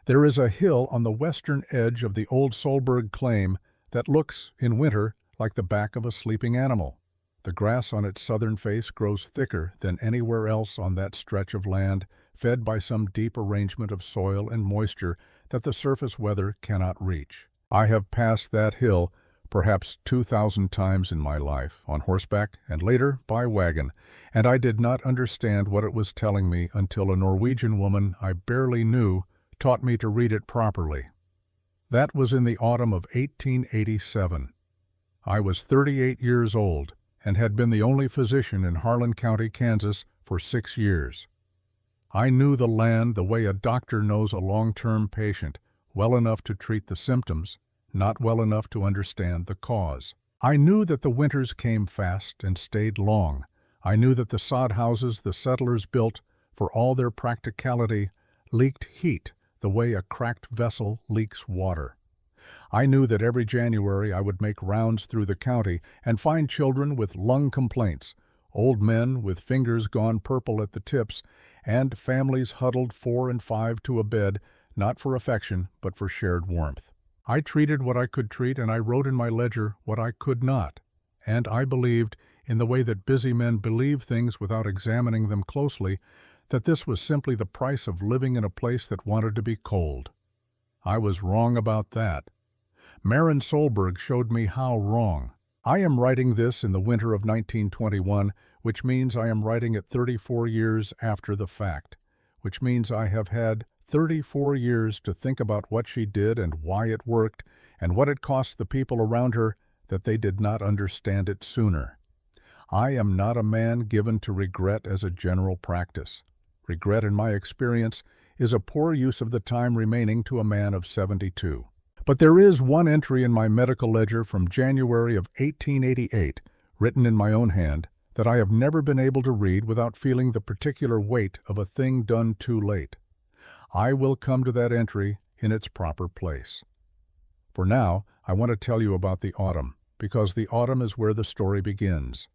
There is a hill on the western edge of the old Solberg claim that looks, in winter, like the back of a sleeping animal. The grass on its southern face grows thicker than anywhere else on that stretch of land, fed by some deep arrangement of soil and moisture that the surface weather cannot reach. I have passed that hill perhaps 2,000 times in my life, on horseback and later by wagon, and I did not understand what it was telling me until a Norwegian woman I barely knew taught me to read it properly. That was in the autumn of 1887. I was 38 years old and had been the only physician in Harlan County, Kansas, for 6 years. I knew the land the way a doctor knows a long-term patient, well enough to treat the symptoms, not well enough to understand the cause. I knew that the winters came fast and stayed long. I knew that the sod houses the settlers built, for all their practicality, leaked heat the way a cracked vessel leaks water. I knew that every January I would make rounds through the county and find children with lung complaints, old men with fingers gone purple at the tips, and families huddled 4 and 5 to a bed, not for affection, but for shared warmth. I treated what I could treat, and I wrote in my ledger what I could not. And I believed, in the way that busy men believe things without examining them closely, that this was simply the price of living in a place that wanted to be cold. I was wrong about that. Maren Solberg showed me how wrong. I am writing this in the winter of 1921, which means I am writing it 34 years after the fact, which means I have had 34 years to think about what she did and why it worked, and what it cost the people around her that they did not understand it sooner. I am not a man given to regret as a general practice. Regret, in my experience, is a poor use of the time remaining to a man of 72. But there is one entry in my medical ledger from January of 1888, written in my own hand, that I have never been able to read without feeling the particular weight of a thing done too late. I will come to that entry in its proper place. For now, I want to tell you about the autumn, because the autumn is where the story begins,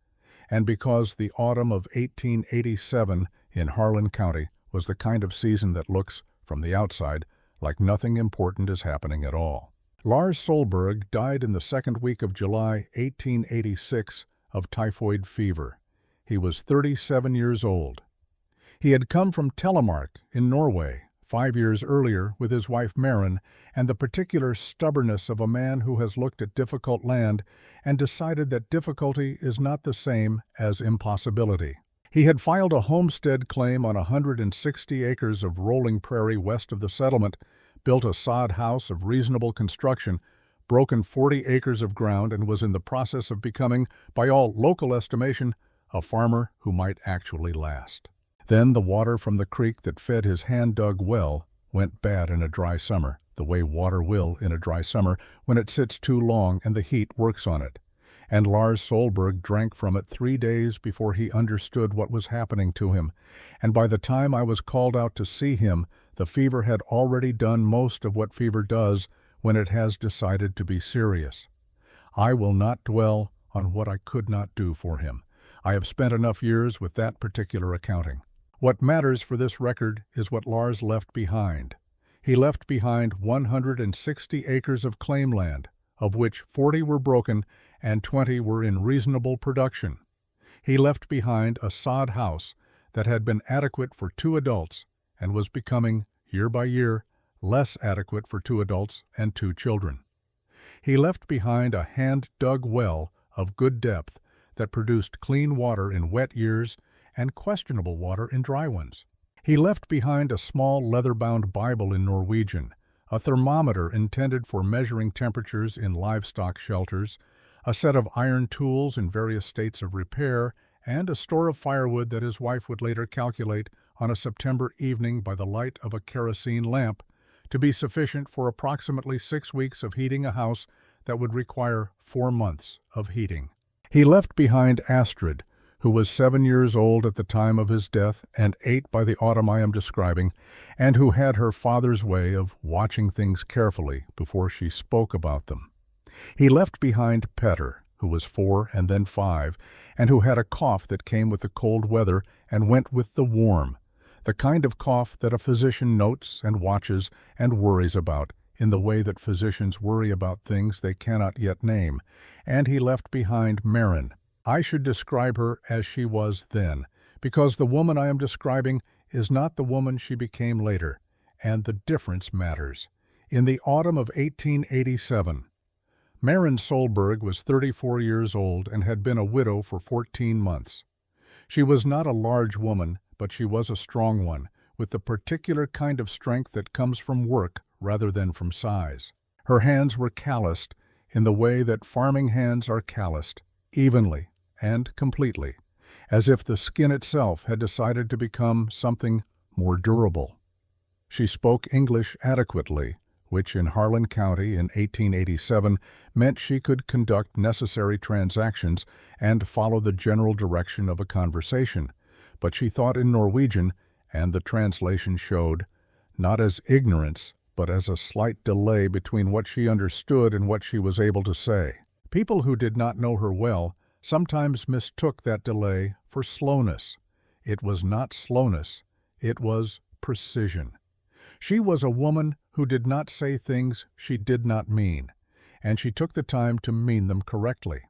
and because the autumn of 1887 in Harlan County was the kind of season that looks, from the outside, like nothing important is happening at all. Lars Solberg died in the second week of July 1886 of typhoid fever. He was 37 years old. He had come from Telemark in Norway 5 years earlier with his wife Maren, and the particular stubbornness of a man who has looked at difficult land and decided that difficulty is not the same as impossibility. He had filed a homestead claim on 160 acres of rolling prairie west of the settlement, built a sod house of reasonable construction, broken 40 acres of ground, and was in the process of becoming, by all local estimation, a farmer who might actually last. Then the water from the creek that fed his hand-dug well went bad in a dry summer, the way water will in a dry summer when it sits too long and the heat works on it. And Lars Solberg drank from it 3 days before he understood what was happening to him, and by the time I was called out to see him, the fever had already done most of what fever does when it has decided to be serious. I will not dwell on what I could not do for him. I have spent enough years with that particular accounting. What matters for this record is what Lars left behind. He left behind 160 acres of claim land, of which 40 were broken and 20 were in reasonable production. He left behind a sod house that had been adequate for 2 adults and was becoming, year by year, less adequate for 2 adults and 2 children. He left behind a hand-dug well of good depth that produced clean water in wet years and questionable water in dry ones. He left behind a small leather-bound Bible in Norwegian, a thermometer intended for measuring temperatures in livestock shelters, a set of iron tools in various states of repair, and a store of firewood that his wife would later calculate on a September evening by the light of a kerosene lamp to be sufficient for approximately 6 weeks of heating a house that would require 4 months of heating. He left behind Astrid, who was 7 years old at the time of his death and 8 by the autumn I am describing, and who had her father's way of watching things carefully before she spoke about them. He left behind Petter, who was 4 and then 5, and who had a cough that came with the cold weather and went with the warm. the kind of cough that a physician notes and watches and worries about, in the way that physicians worry about things they cannot yet name, and he left behind Maren. I should describe her as she was then, because the woman I am describing is not the woman she became later, and the difference matters. In the autumn of 1887, Maren Solberg was 34 years old and had been a widow for 14 months. She was not a large woman, but she was a strong one, with the particular kind of strength that comes from work rather than from size. Her hands were calloused in the way that farming hands are calloused, evenly and completely, as if the skin itself had decided to become something more durable. She spoke English adequately, which in Harlan County in 1887 meant she could conduct necessary transactions and follow the general direction of a conversation, but she thought in Norwegian, and the translation showed, not as ignorance, but as a slight delay between what she understood and what she was able to say. People who did not know her well sometimes mistook that delay for slowness. It was not slowness, it was precision. She was a woman who did not say things she did not mean, and she took the time to mean them correctly.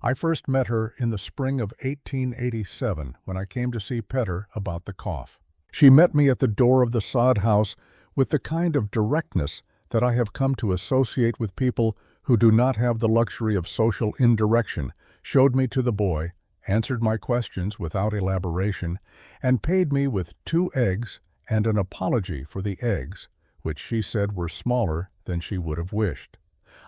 I first met her in the spring of 1887 when I came to see Petter about the cough. She met me at the door of the sod house with the kind of directness that I have come to associate with people who do not have the luxury of social indirection, showed me to the boy, answered my questions without elaboration, and paid me with 2 eggs and an apology for the eggs, which she said were smaller than she would have wished.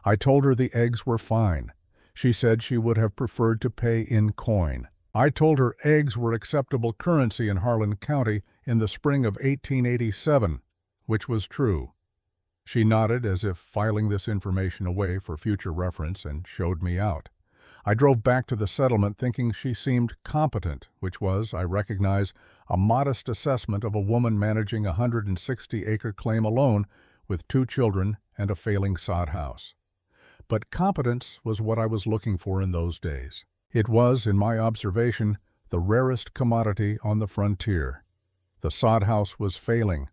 I told her the eggs were fine. She said she would have preferred to pay in coin. I told her eggs were acceptable currency in Harlan County in the spring of 1887, which was true. She nodded as if filing this information away for future reference and showed me out. I drove back to the settlement thinking she seemed competent, which was, I recognize, a modest assessment of a woman managing a 160-acre claim alone with 2 children and a failing sod house. But competence was what I was looking for in those days. It was, in my observation, the rarest commodity on the frontier. The sod house was failing.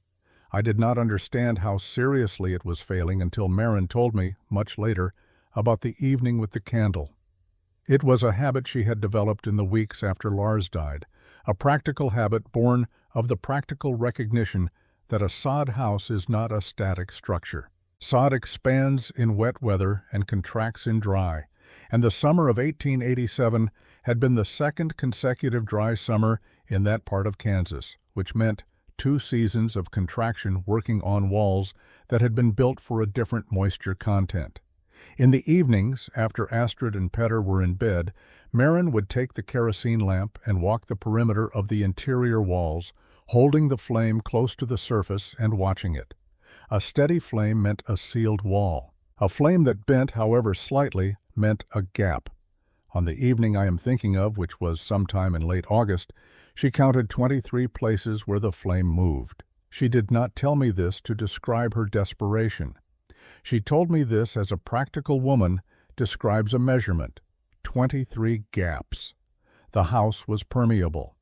I did not understand how seriously it was failing until Maren told me, much later, about the evening with the candle. It was a habit she had developed in the weeks after Lars died, a practical habit born of the practical recognition that a sod house is not a static structure. Sod expands in wet weather and contracts in dry, and the summer of 1887 had been the second consecutive dry summer in that part of Kansas, which meant 2 seasons of contraction working on walls that had been built for a different moisture content. In the evenings, after Astrid and Petter were in bed, Maren would take the kerosene lamp and walk the perimeter of the interior walls, holding the flame close to the surface and watching it. A steady flame meant a sealed wall. A flame that bent, however slightly, meant a gap. On the evening I am thinking of, which was sometime in late August, she counted 23 places where the flame moved. She did not tell me this to describe her desperation. She told me this as a practical woman describes a measurement, 23 gaps. The house was permeable.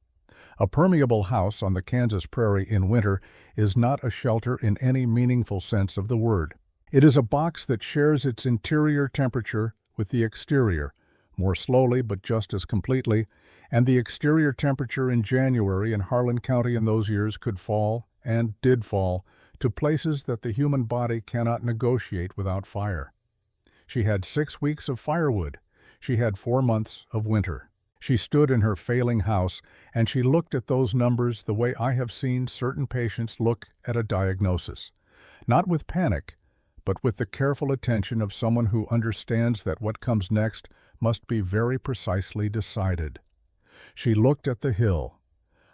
A permeable house on the Kansas prairie in winter is not a shelter in any meaningful sense of the word. It is a box that shares its interior temperature with the exterior, more slowly but just as completely, and the exterior temperature in January in Harlan County in those years could fall, and did fall, to places that the human body cannot negotiate without fire. She had 6 weeks of firewood. She had 4 months of winter. She stood in her failing house, and she looked at those numbers the way I have seen certain patients look at a diagnosis. Not with panic, but with the careful attention of someone who understands that what comes next must be very precisely decided. She looked at the hill.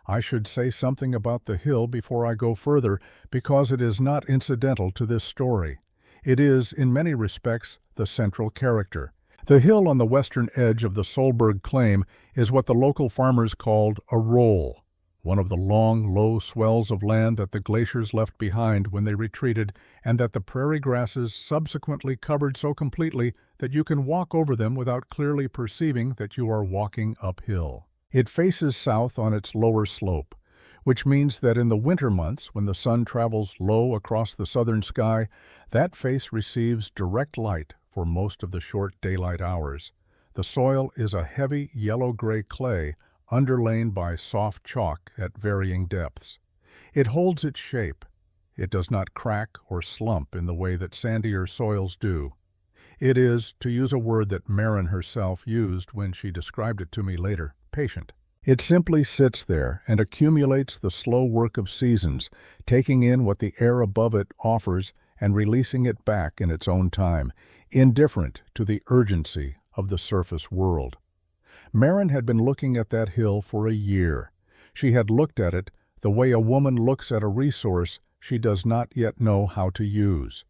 I should say something about the hill before I go further, because it is not incidental to this story. It is, in many respects, the central character. The hill on the western edge of the Solberg claim is what the local farmers called a roll, one of the long, low swells of land that the glaciers left behind when they retreated, and that the prairie grasses subsequently covered so completely that you can walk over them without clearly perceiving that you are walking uphill. It faces south on its lower slope, which means that in the winter months, when the sun travels low across the southern sky, that face receives direct light for most of the short daylight hours. The soil is a heavy yellow-gray clay underlain by soft chalk at varying depths. It holds its shape. It does not crack or slump in the way that sandier soils do. It is, to use a word that Maren herself used when she described it to me later, patient. It simply sits there and accumulates the slow work of seasons, taking in what the air above it offers and releasing it back in its own time, indifferent to the urgency of the surface world. Maren had been looking at that hill for a year. She had looked at it the way a woman looks at a resource she does not yet know how to use.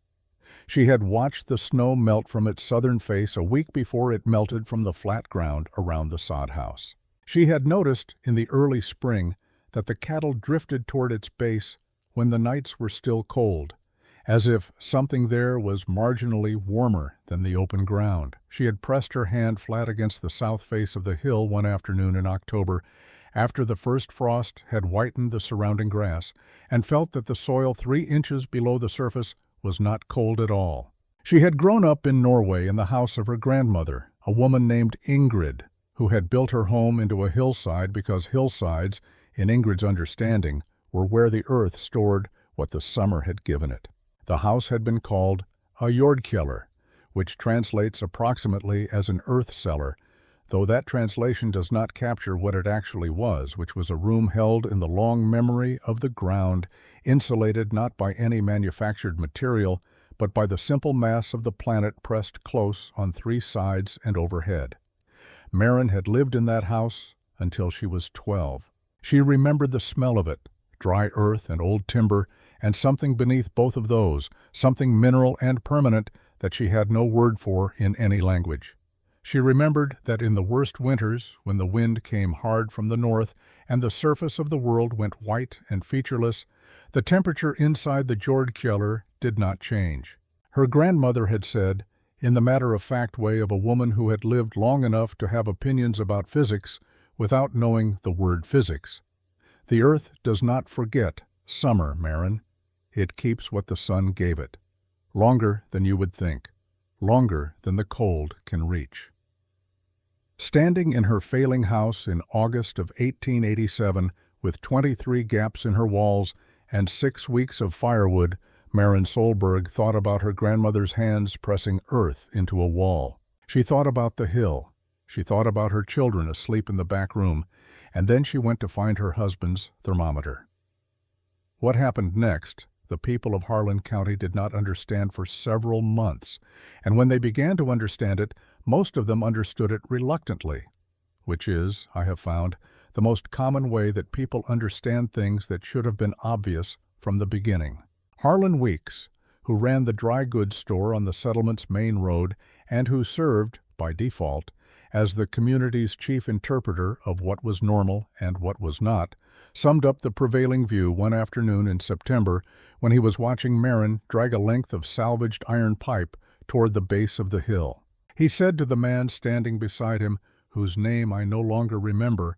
She had watched the snow melt from its southern face a week before it melted from the flat ground around the sod house. She had noticed in the early spring that the cattle drifted toward its base when the nights were still cold, as if something there was marginally warmer than the open ground. She had pressed her hand flat against the south face of the hill one afternoon in October, after the first frost had whitened the surrounding grass, and felt that the soil 3 inches below the surface was not cold at all. She had grown up in Norway in the house of her grandmother, a woman named Ingrid, who had built her home into a hillside because hillsides, in Ingrid's understanding, were where the earth stored what the summer had given it. The house had been called a jordkjeller, which translates approximately as an earth cellar, though that translation does not capture what it actually was, which was a room held in the long memory of the ground, insulated not by any manufactured material, but by the simple mass of the planet pressed close on 3 sides and overhead. Maren had lived in that house until she was 12. She remembered the smell of it, dry earth and old timber, and something beneath both of those, something mineral and permanent that she had no word for in any language. She remembered that in the worst winters, when the wind came hard from the north and the surface of the world went white and featureless, the temperature inside the jordkjeller did not change. Her grandmother had said, in the matter-of-fact way of a woman who had lived long enough to have opinions about physics without knowing the word physics, "The earth does not forget summer, Maren. It keeps what the sun gave it. Longer than you would think. Longer than the cold can reach." Standing in her failing house in August of 1887, with 23 gaps in her walls and 6 weeks of firewood, Maren Solberg thought about her grandmother's hands pressing earth into a wall. She thought about the hill. She thought about her children asleep in the back room, and then she went to find her husband's thermometer. What happened next, the people of Harlan County did not understand for several months, and when they began to understand it, most of them understood it reluctantly, which is, I have found, the most common way that people understand things that should have been obvious from the beginning. Harlan Weeks, who ran the dry goods store on the settlement's main road and who served, by default, as the community's chief interpreter of what was normal and what was not, summed up the prevailing view one afternoon in September when he was watching Maren drag a length of salvaged iron pipe toward the base of the hill. He said to the man standing beside him, whose name I no longer remember,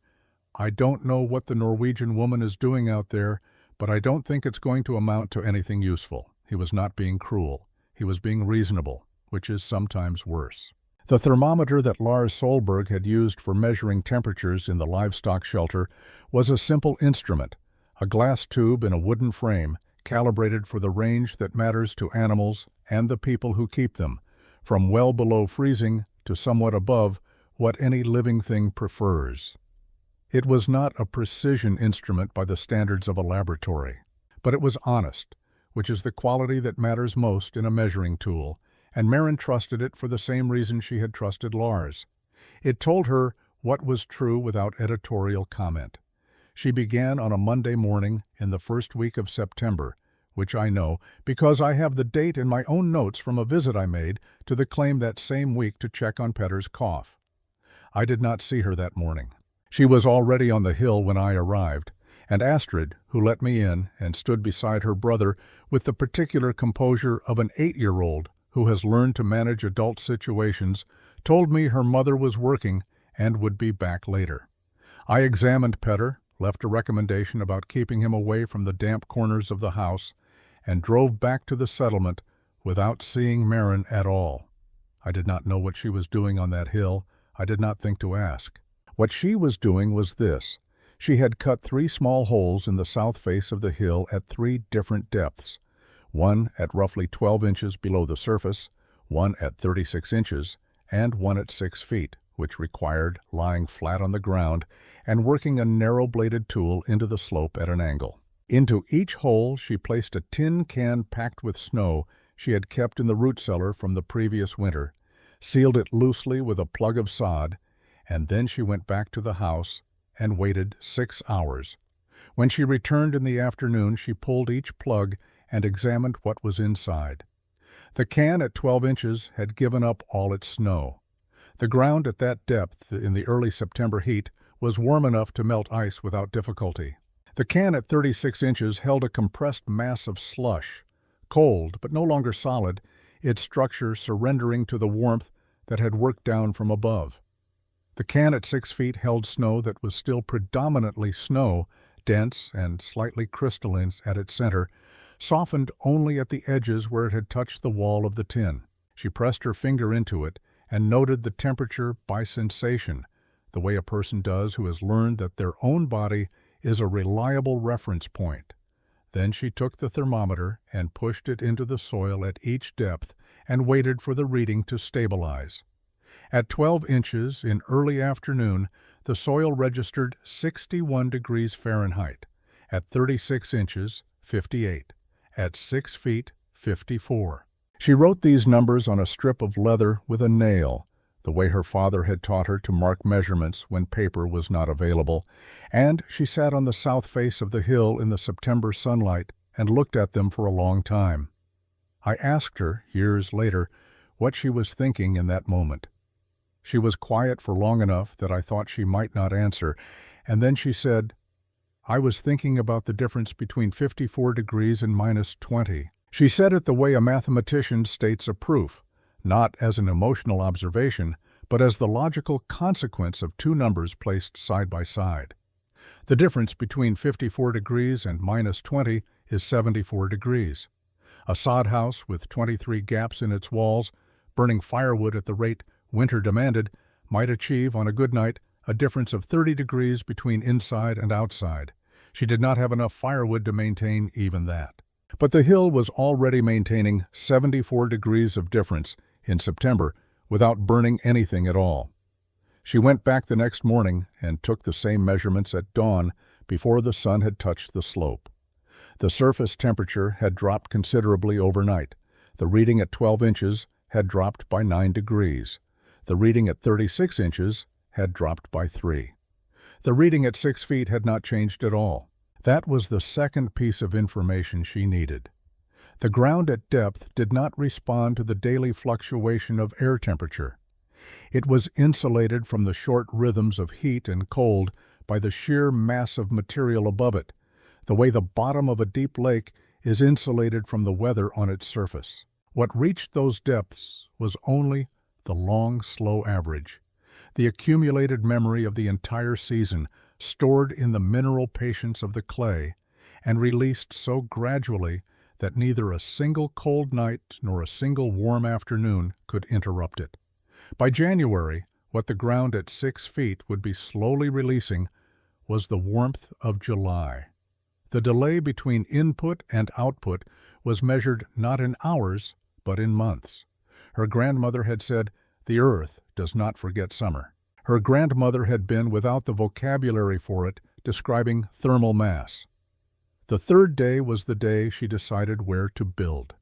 "I don't know what the Norwegian woman is doing out there, but I don't think it's going to amount to anything useful." He was not being cruel. He was being reasonable, which is sometimes worse. The thermometer that Lars Solberg had used for measuring temperatures in the livestock shelter was a simple instrument, a glass tube in a wooden frame, calibrated for the range that matters to animals and the people who keep them, from well below freezing to somewhat above what any living thing prefers. It was not a precision instrument by the standards of a laboratory, but it was honest, which is the quality that matters most in a measuring tool, and Maren trusted it for the same reason she had trusted Lars. It told her what was true without editorial comment. She began on a Monday morning in the first week of September, which I know because I have the date in my own notes from a visit I made to the claim that same week to check on Petter's cough. I did not see her that morning. She was already on the hill when I arrived, and Astrid, who let me in and stood beside her brother with the particular composure of an 8-year-old who has learned to manage adult situations, told me her mother was working and would be back later. I examined Petter, left a recommendation about keeping him away from the damp corners of the house, and drove back to the settlement without seeing Marin at all. I did not know what she was doing on that hill. I did not think to ask. What she was doing was this. She had cut 3 small holes in the south face of the hill at 3 different depths, one at roughly 12 inches below the surface, one at 36 inches, and one at 6 feet, which required lying flat on the ground and working a narrow-bladed tool into the slope at an angle. Into each hole she placed a tin can packed with snow she had kept in the root cellar from the previous winter, sealed it loosely with a plug of sod, and then she went back to the house and waited 6 hours. When she returned in the afternoon, she pulled each plug and examined what was inside. The can at 12 inches had given up all its snow. The ground at that depth in the early September heat was warm enough to melt ice without difficulty. The can at 36 inches held a compressed mass of slush, cold but no longer solid, its structure surrendering to the warmth that had worked down from above. The can at 6 feet held snow that was still predominantly snow, dense and slightly crystalline at its center, softened only at the edges where it had touched the wall of the tin. She pressed her finger into it and noted the temperature by sensation, the way a person does who has learned that their own body is a reliable reference point. Then she took the thermometer and pushed it into the soil at each depth and waited for the reading to stabilize. At 12 inches in early afternoon, the soil registered 61 degrees Fahrenheit. At 36 inches, 58. At 6 feet, 54. She wrote these numbers on a strip of leather with a nail, the way her father had taught her to mark measurements when paper was not available, and she sat on the south face of the hill in the September sunlight and looked at them for a long time. I asked her, years later, what she was thinking in that moment. She was quiet for long enough that I thought she might not answer, and then she said, "I was thinking about the difference between 54 degrees and -20. She said it the way a mathematician states a proof, not as an emotional observation, but as the logical consequence of 2 numbers placed side by side. The difference between 54 degrees and -20 is 74 degrees. A sod house with 23 gaps in its walls, burning firewood at the rate winter demanded, might achieve, on a good night, a difference of 30 degrees between inside and outside. She did not have enough firewood to maintain even that. But the hill was already maintaining 74 degrees of difference in September without burning anything at all. She went back the next morning and took the same measurements at dawn before the sun had touched the slope. The surface temperature had dropped considerably overnight. The reading at 12 inches had dropped by 9 degrees. The reading at 36 inches had dropped by 3. The reading at 6 feet had not changed at all. That was the second piece of information she needed. The ground at depth did not respond to the daily fluctuation of air temperature. It was insulated from the short rhythms of heat and cold by the sheer mass of material above it, the way the bottom of a deep lake is insulated from the weather on its surface. What reached those depths was only the long, slow average, the accumulated memory of the entire season, stored in the mineral patience of the clay, and released so gradually that neither a single cold night nor a single warm afternoon could interrupt it. By January, what the ground at 6 feet would be slowly releasing was the warmth of July. The delay between input and output was measured not in hours, but in months. Her grandmother had said, "The earth does not forget summer." Her grandmother had been without the vocabulary for it, describing thermal mass. The third day was the day she decided where to build.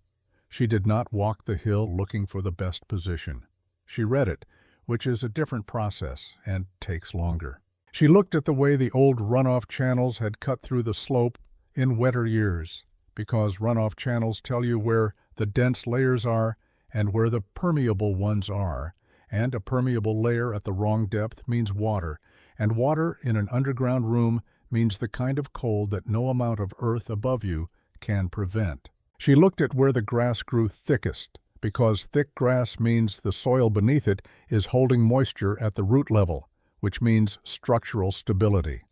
She did not walk the hill looking for the best position. She read it, which is a different process and takes longer. She looked at the way the old runoff channels had cut through the slope in wetter years, because runoff channels tell you where the dense layers are and where the permeable ones are, and a permeable layer at the wrong depth means water, and water in an underground room means the kind of cold that no amount of earth above you can prevent. She looked at where the grass grew thickest, because thick grass means the soil beneath it is holding moisture at the root level, which means structural stability.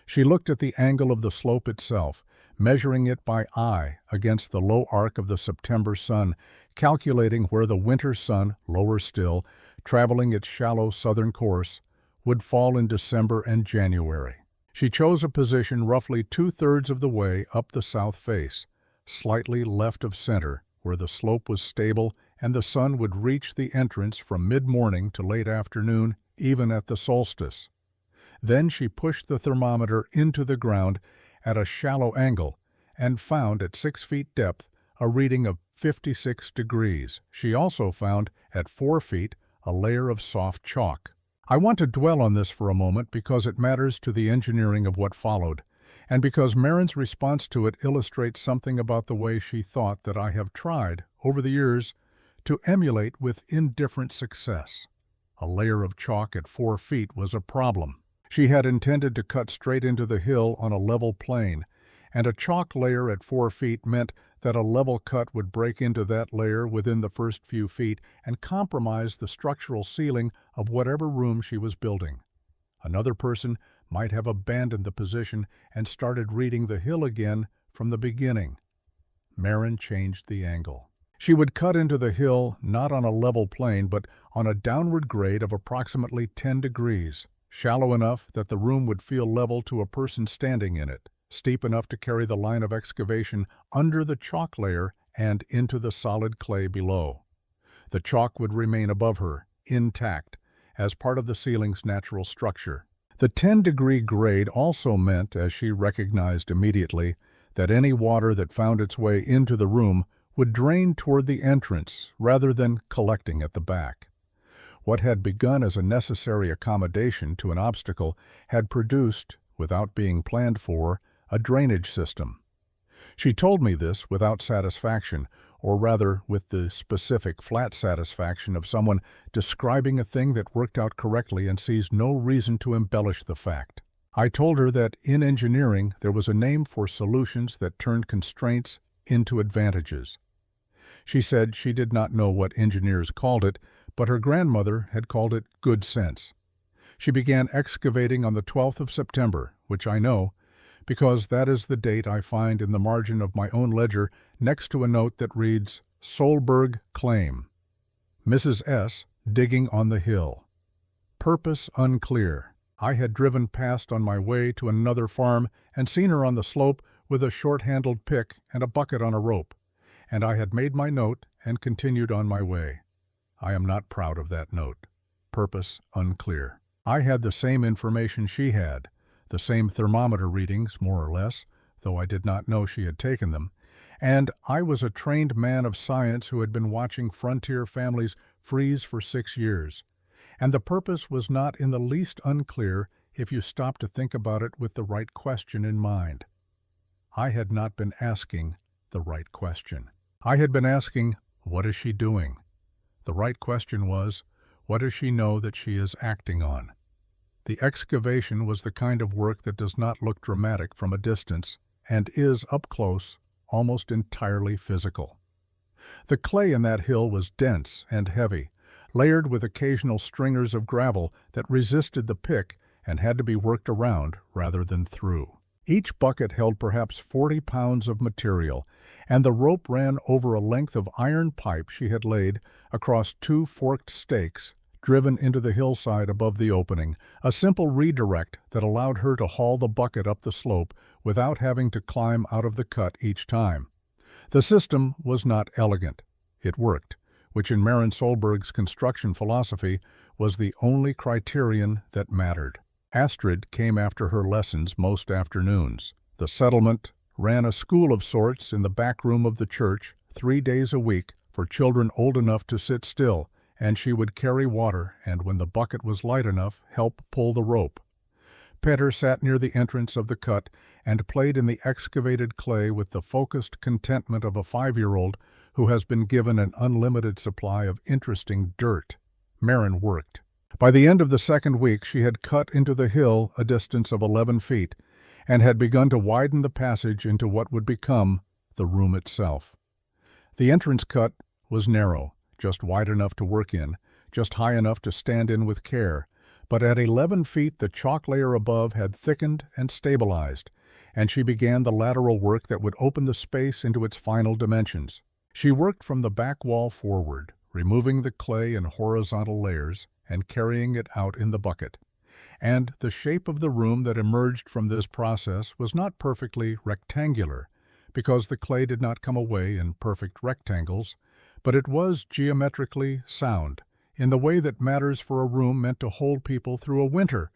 She looked at the angle of the slope itself, measuring it by eye against the low arc of the September sun, calculating where the winter sun, lower still, traveling its shallow southern course, would fall in December and January. She chose a position roughly 2/3 of the way up the south face, slightly left of center, where the slope was stable and the sun would reach the entrance from mid-morning to late afternoon, even at the solstice. Then she pushed the thermometer into the ground at a shallow angle and found at 6 feet depth a reading of 56 degrees. She also found at 4 feet a layer of soft chalk. I want to dwell on this for a moment because it matters to the engineering of what followed, and because Marin's response to it illustrates something about the way she thought that I have tried, over the years, to emulate with indifferent success. A layer of chalk at 4 feet was a problem. She had intended to cut straight into the hill on a level plane, and a chalk layer at 4 feet meant that a level cut would break into that layer within the first few feet and compromise the structural ceiling of whatever room she was building. Another person might have abandoned the position and started reading the hill again from the beginning. Marin changed the angle. She would cut into the hill not on a level plane but on a downward grade of approximately 10 degrees, shallow enough that the room would feel level to a person standing in it, steep enough to carry the line of excavation under the chalk layer and into the solid clay below. The chalk would remain above her, intact, as part of the ceiling's natural structure. The 10-degree grade also meant, as she recognized immediately, that any water that found its way into the room would drain toward the entrance rather than collecting at the back. What had begun as a necessary accommodation to an obstacle had produced, without being planned for, a drainage system. She told me this without satisfaction, or rather with the specific flat satisfaction of someone describing a thing that worked out correctly and sees no reason to embellish the fact. I told her that in engineering there was a name for solutions that turned constraints into advantages. She said she did not know what engineers called it, but her grandmother had called it good sense. She began excavating on the 12th of September, which I know, because that is the date I find in the margin of my own ledger next to a note that reads, Solberg Claim. Mrs. S. digging on the hill. Purpose unclear. I had driven past on my way to another farm and seen her on the slope with a short-handled pick and a bucket on a rope, and I had made my note and continued on my way. I am not proud of that note. Purpose unclear. I had the same information she had, the same thermometer readings, more or less, though I did not know she had taken them, and I was a trained man of science who had been watching frontier families freeze for 6 years, and the purpose was not in the least unclear if you stopped to think about it with the right question in mind. I had not been asking the right question. I had been asking, what is she doing? The right question was, what does she know that she is acting on? The excavation was the kind of work that does not look dramatic from a distance and is, up close, almost entirely physical. The clay in that hill was dense and heavy, layered with occasional stringers of gravel that resisted the pick and had to be worked around rather than through. Each bucket held perhaps 40 pounds of material, and the rope ran over a length of iron pipe she had laid across 2 forked stakes driven into the hillside above the opening, a simple redirect that allowed her to haul the bucket up the slope without having to climb out of the cut each time. The system was not elegant. It worked, which in Marin Solberg's construction philosophy was the only criterion that mattered. Astrid came after her lessons most afternoons. The settlement ran a school of sorts in the back room of the church 3 days a week for children old enough to sit still, and she would carry water and, when the bucket was light enough, help pull the rope. Petter sat near the entrance of the cut and played in the excavated clay with the focused contentment of a 5-year-old who has been given an unlimited supply of interesting dirt. Marin worked. By the end of the 2nd week she had cut into the hill a distance of 11 feet and had begun to widen the passage into what would become the room itself. The entrance cut was narrow, just wide enough to work in, just high enough to stand in with care, But at 11 feet the chalk layer above had thickened and stabilized, and she began the lateral work that would open the space into its final dimensions. She worked from the back wall forward, removing the clay in horizontal layers and carrying it out in the bucket. And the shape of the room that emerged from this process was not perfectly rectangular, because the clay did not come away in perfect rectangles, but it was geometrically sound, in the way that matters for a room meant to hold people through a winter,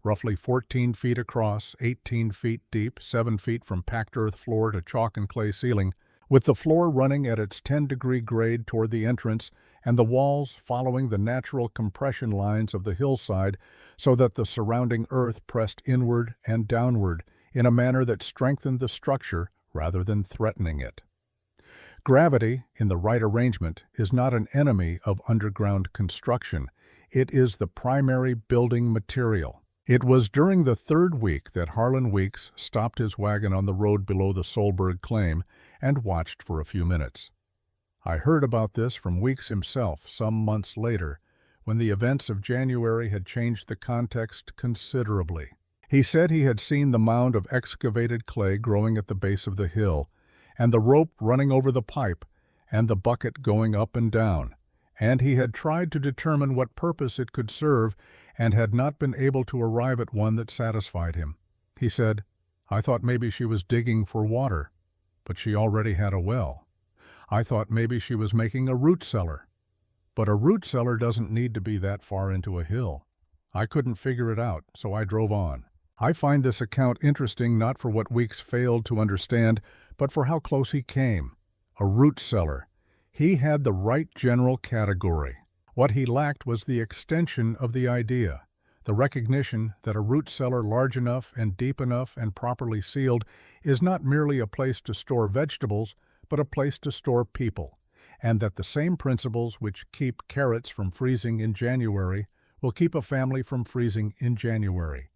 roughly 14 feet across, 18 feet deep, 7 feet from packed earth floor to chalk and clay ceiling, with the floor running at its 10-degree grade toward the entrance and the walls following the natural compression lines of the hillside so that the surrounding earth pressed inward and downward in a manner that strengthened the structure rather than threatening it. Gravity, in the right arrangement, is not an enemy of underground construction. It is the primary building material. It was during the third week that Harlan Weeks stopped his wagon on the road below the Solberg claim and watched for a few minutes. I heard about this from Weeks himself some months later, when the events of January had changed the context considerably. He said he had seen the mound of excavated clay growing at the base of the hill, and the rope running over the pipe, and the bucket going up and down, and he had tried to determine what purpose it could serve and had not been able to arrive at one that satisfied him. He said, "I thought maybe she was digging for water, but she already had a well. I thought maybe she was making a root cellar, but a root cellar doesn't need to be that far into a hill. I couldn't figure it out, so I drove on." I find this account interesting not for what Weeks failed to understand, but for how close he came. A root cellar. He had the right general category. What he lacked was the extension of the idea, the recognition that a root cellar large enough and deep enough and properly sealed is not merely a place to store vegetables, but a place to store people, and that the same principles which keep carrots from freezing in January will keep a family from freezing in January,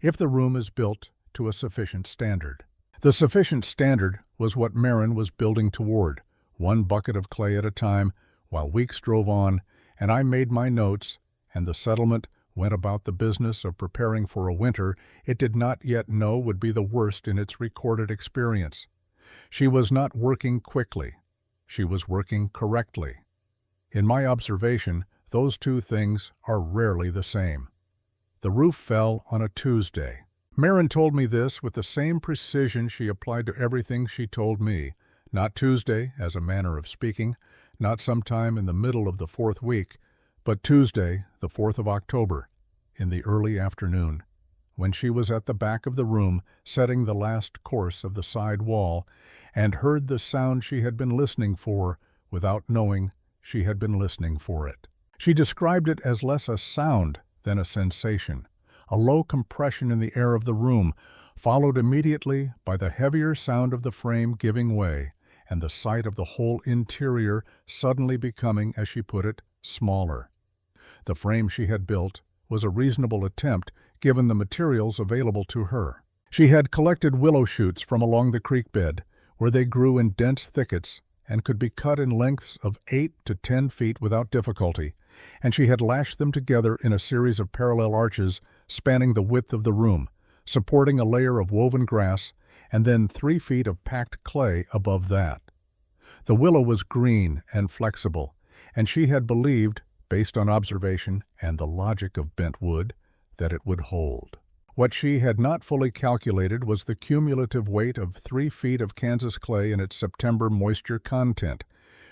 if the room is built to a sufficient standard. The sufficient standard was what Marin was building toward, one bucket of clay at a time, while Weeks drove on, and I made my notes, and the settlement went about the business of preparing for a winter it did not yet know would be the worst in its recorded experience. She was not working quickly. She was working correctly. In my observation, those two things are rarely the same. The roof fell on a Tuesday. Marin told me this with the same precision she applied to everything she told me, not Tuesday, as a manner of speaking, not sometime in the middle of the fourth week, but Tuesday, the 4th of October, in the early afternoon, when she was at the back of the room setting the last course of the side wall, and heard the sound she had been listening for without knowing she had been listening for it. She described it as less a sound than a sensation, a low compression in the air of the room, followed immediately by the heavier sound of the frame giving way, and the sight of the whole interior suddenly becoming, as she put it, smaller. The frame she had built was a reasonable attempt given the materials available to her. She had collected willow shoots from along the creek bed, where they grew in dense thickets and could be cut in lengths of 8 to 10 feet without difficulty, and she had lashed them together in a series of parallel arches spanning the width of the room, supporting a layer of woven grass, and then 3 feet of packed clay above that. The willow was green and flexible, and she had believed, based on observation and the logic of bent wood, that it would hold. What she had not fully calculated was the cumulative weight of 3 feet of Kansas clay and its September moisture content,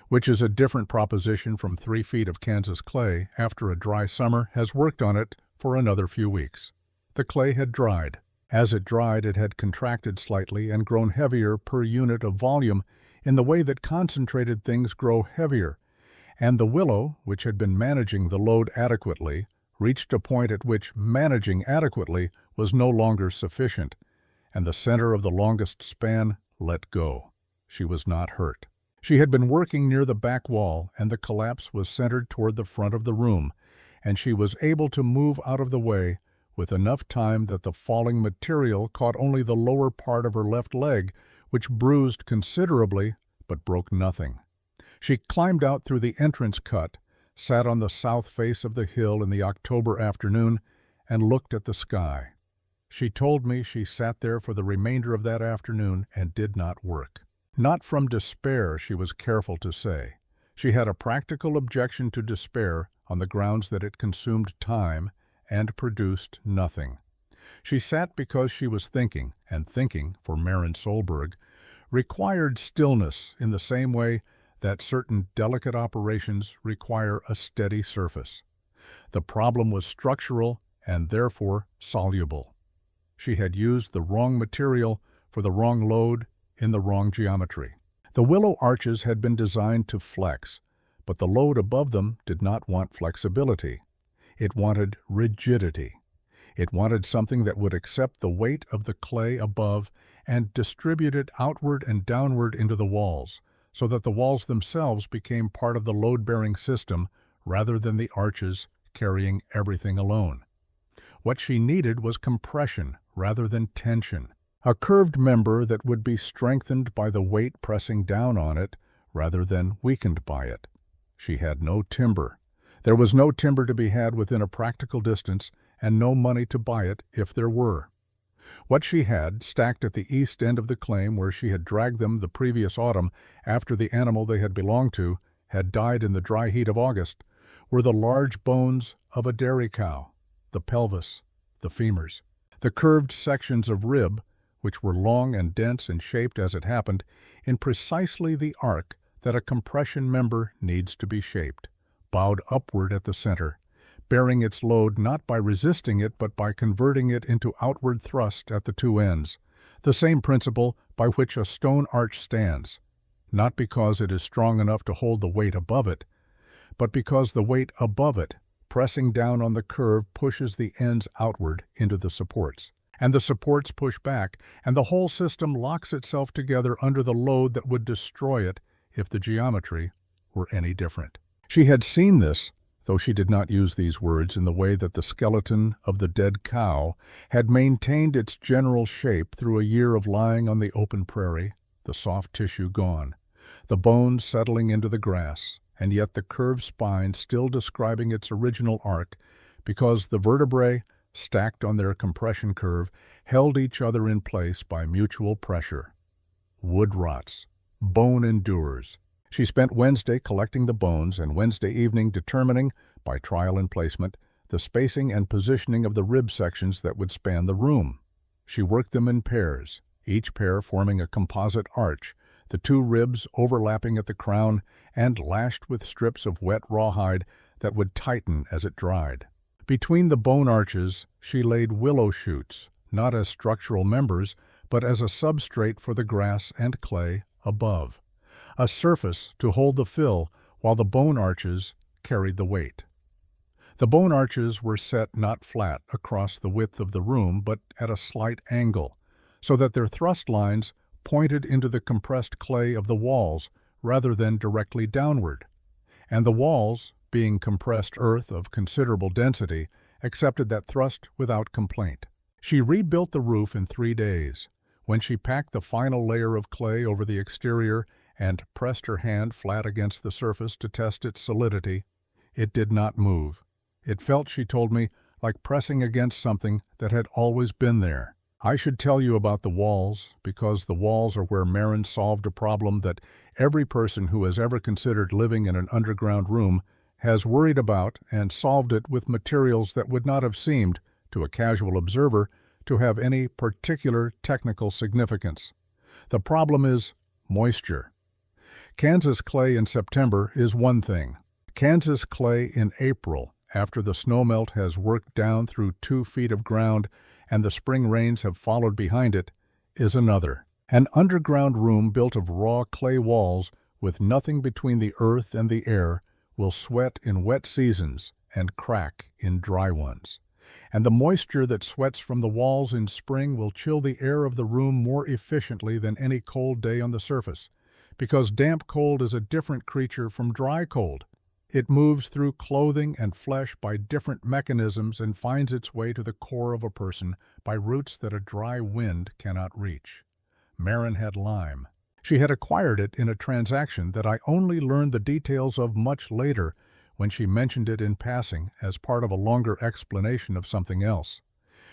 which is a different proposition from 3 feet of Kansas clay after a dry summer has worked on it for another few weeks. The clay had dried. As it dried, it had contracted slightly and grown heavier per unit of volume in the way that concentrated things grow heavier, and the willow, which had been managing the load adequately, reached a point at which managing adequately was no longer sufficient, and the center of the longest span let go. She was not hurt. She had been working near the back wall, and the collapse was centered toward the front of the room, and she was able to move out of the way with enough time that the falling material caught only the lower part of her left leg, which bruised considerably but broke nothing. She climbed out through the entrance cut, sat on the south face of the hill in the October afternoon, and looked at the sky. She told me she sat there for the remainder of that afternoon and did not work. Not from despair, she was careful to say. She had a practical objection to despair on the grounds that it consumed time and produced nothing. She sat because she was thinking, and thinking, for Maren Solberg, required stillness in the same way that certain delicate operations require a steady surface. The problem was structural and therefore soluble. She had used the wrong material for the wrong load in the wrong geometry. The willow arches had been designed to flex, but the load above them did not want flexibility. It wanted rigidity. It wanted something that would accept the weight of the clay above and distribute it outward and downward into the walls, so that the walls themselves became part of the load-bearing system rather than the arches carrying everything alone. What she needed was compression rather than tension, a curved member that would be strengthened by the weight pressing down on it rather than weakened by it. She had no timber. There was no timber to be had within a practical distance, and no money to buy it if there were. What she had, stacked at the east end of the claim where she had dragged them the previous autumn after the animal they had belonged to had died in the dry heat of August, were the large bones of a dairy cow, the pelvis, the femurs, the curved sections of rib, which were long and dense and shaped as it happened, in precisely the arc that a compression member needs to be shaped, bowed upward at the center, bearing its load not by resisting it but by converting it into outward thrust at the two ends, the same principle by which a stone arch stands, not because it is strong enough to hold the weight above it, but because the weight above it, pressing down on the curve, pushes the ends outward into the supports, and the supports push back, and the whole system locks itself together under the load that would destroy it if the geometry were any different. She had seen this, though she did not use these words, in the way that the skeleton of the dead cow had maintained its general shape through a year of lying on the open prairie, the soft tissue gone, the bones settling into the grass, and yet the curved spine still describing its original arc, because the vertebrae, stacked on their compression curve, held each other in place by mutual pressure. Wood rots. Bone endures. She spent Wednesday collecting the bones and Wednesday evening determining, by trial and placement, the spacing and positioning of the rib sections that would span the room. She worked them in pairs, each pair forming a composite arch, the two ribs overlapping at the crown and lashed with strips of wet rawhide that would tighten as it dried. Between the bone arches, she laid willow shoots, not as structural members, but as a substrate for the grass and clay above, a surface to hold the fill while the bone arches carried the weight. The bone arches were set not flat across the width of the room, but at a slight angle, so that their thrust lines pointed into the compressed clay of the walls rather than directly downward, and the walls, being compressed earth of considerable density, accepted that thrust without complaint. She rebuilt the roof in 3 days. When she packed the final layer of clay over the exterior and pressed her hand flat against the surface to test its solidity, it did not move. It felt, she told me, like pressing against something that had always been there. I should tell you about the walls, because the walls are where Maren solved a problem that every person who has ever considered living in an underground room has worried about, and solved it with materials that would not have seemed, to a casual observer, to have any particular technical significance. The problem is moisture. Kansas clay in September is one thing. Kansas clay in April, after the snowmelt has worked down through 2 feet of ground and the spring rains have followed behind it, is another. An underground room built of raw clay walls with nothing between the earth and the air will sweat in wet seasons and crack in dry ones. And the moisture that sweats from the walls in spring will chill the air of the room more efficiently than any cold day on the surface, because damp cold is a different creature from dry cold. It moves through clothing and flesh by different mechanisms and finds its way to the core of a person by routes that a dry wind cannot reach. Maren had Lyme. She had acquired it in a transaction that I only learned the details of much later, when she mentioned it in passing as part of a longer explanation of something else.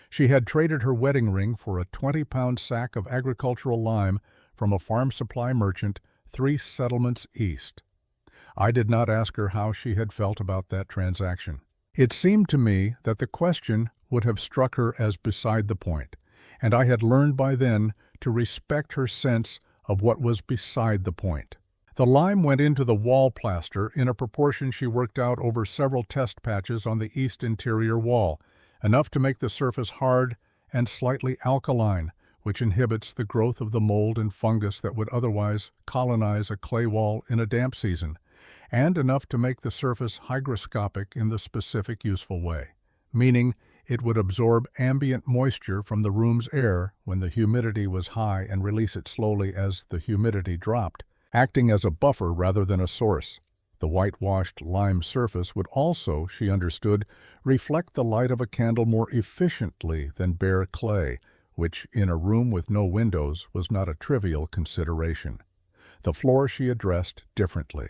She had traded her wedding ring for a 20-pound sack of agricultural lime from a farm supply merchant 3 settlements east. I did not ask her how she had felt about that transaction. It seemed to me that the question would have struck her as beside the point, and I had learned by then to respect her sense of what was beside the point. The lime went into the wall plaster in a proportion she worked out over several test patches on the east interior wall, enough to make the surface hard and slightly alkaline, which inhibits the growth of the mold and fungus that would otherwise colonize a clay wall in a damp season, and enough to make the surface hygroscopic in the specific useful way, meaning it would absorb ambient moisture from the room's air when the humidity was high and release it slowly as the humidity dropped, acting as a buffer rather than a source. The whitewashed lime surface would also, she understood, reflect the light of a candle more efficiently than bare clay, which, in a room with no windows, was not a trivial consideration. The floor she addressed differently.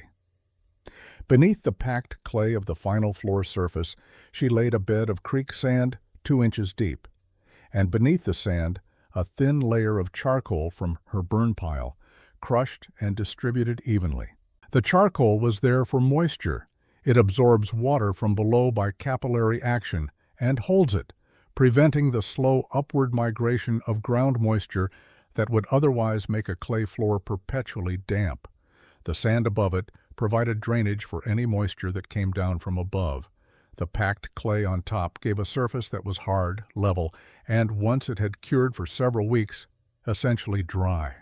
Beneath the packed clay of the final floor surface, she laid a bed of creek sand 2 inches deep, and beneath the sand, a thin layer of charcoal from her burn pile, crushed and distributed evenly. The charcoal was there for moisture. It absorbs water from below by capillary action and holds it, preventing the slow upward migration of ground moisture that would otherwise make a clay floor perpetually damp. The sand above it provided drainage for any moisture that came down from above. The packed clay on top gave a surface that was hard, level, and once it had cured for several weeks, essentially dry.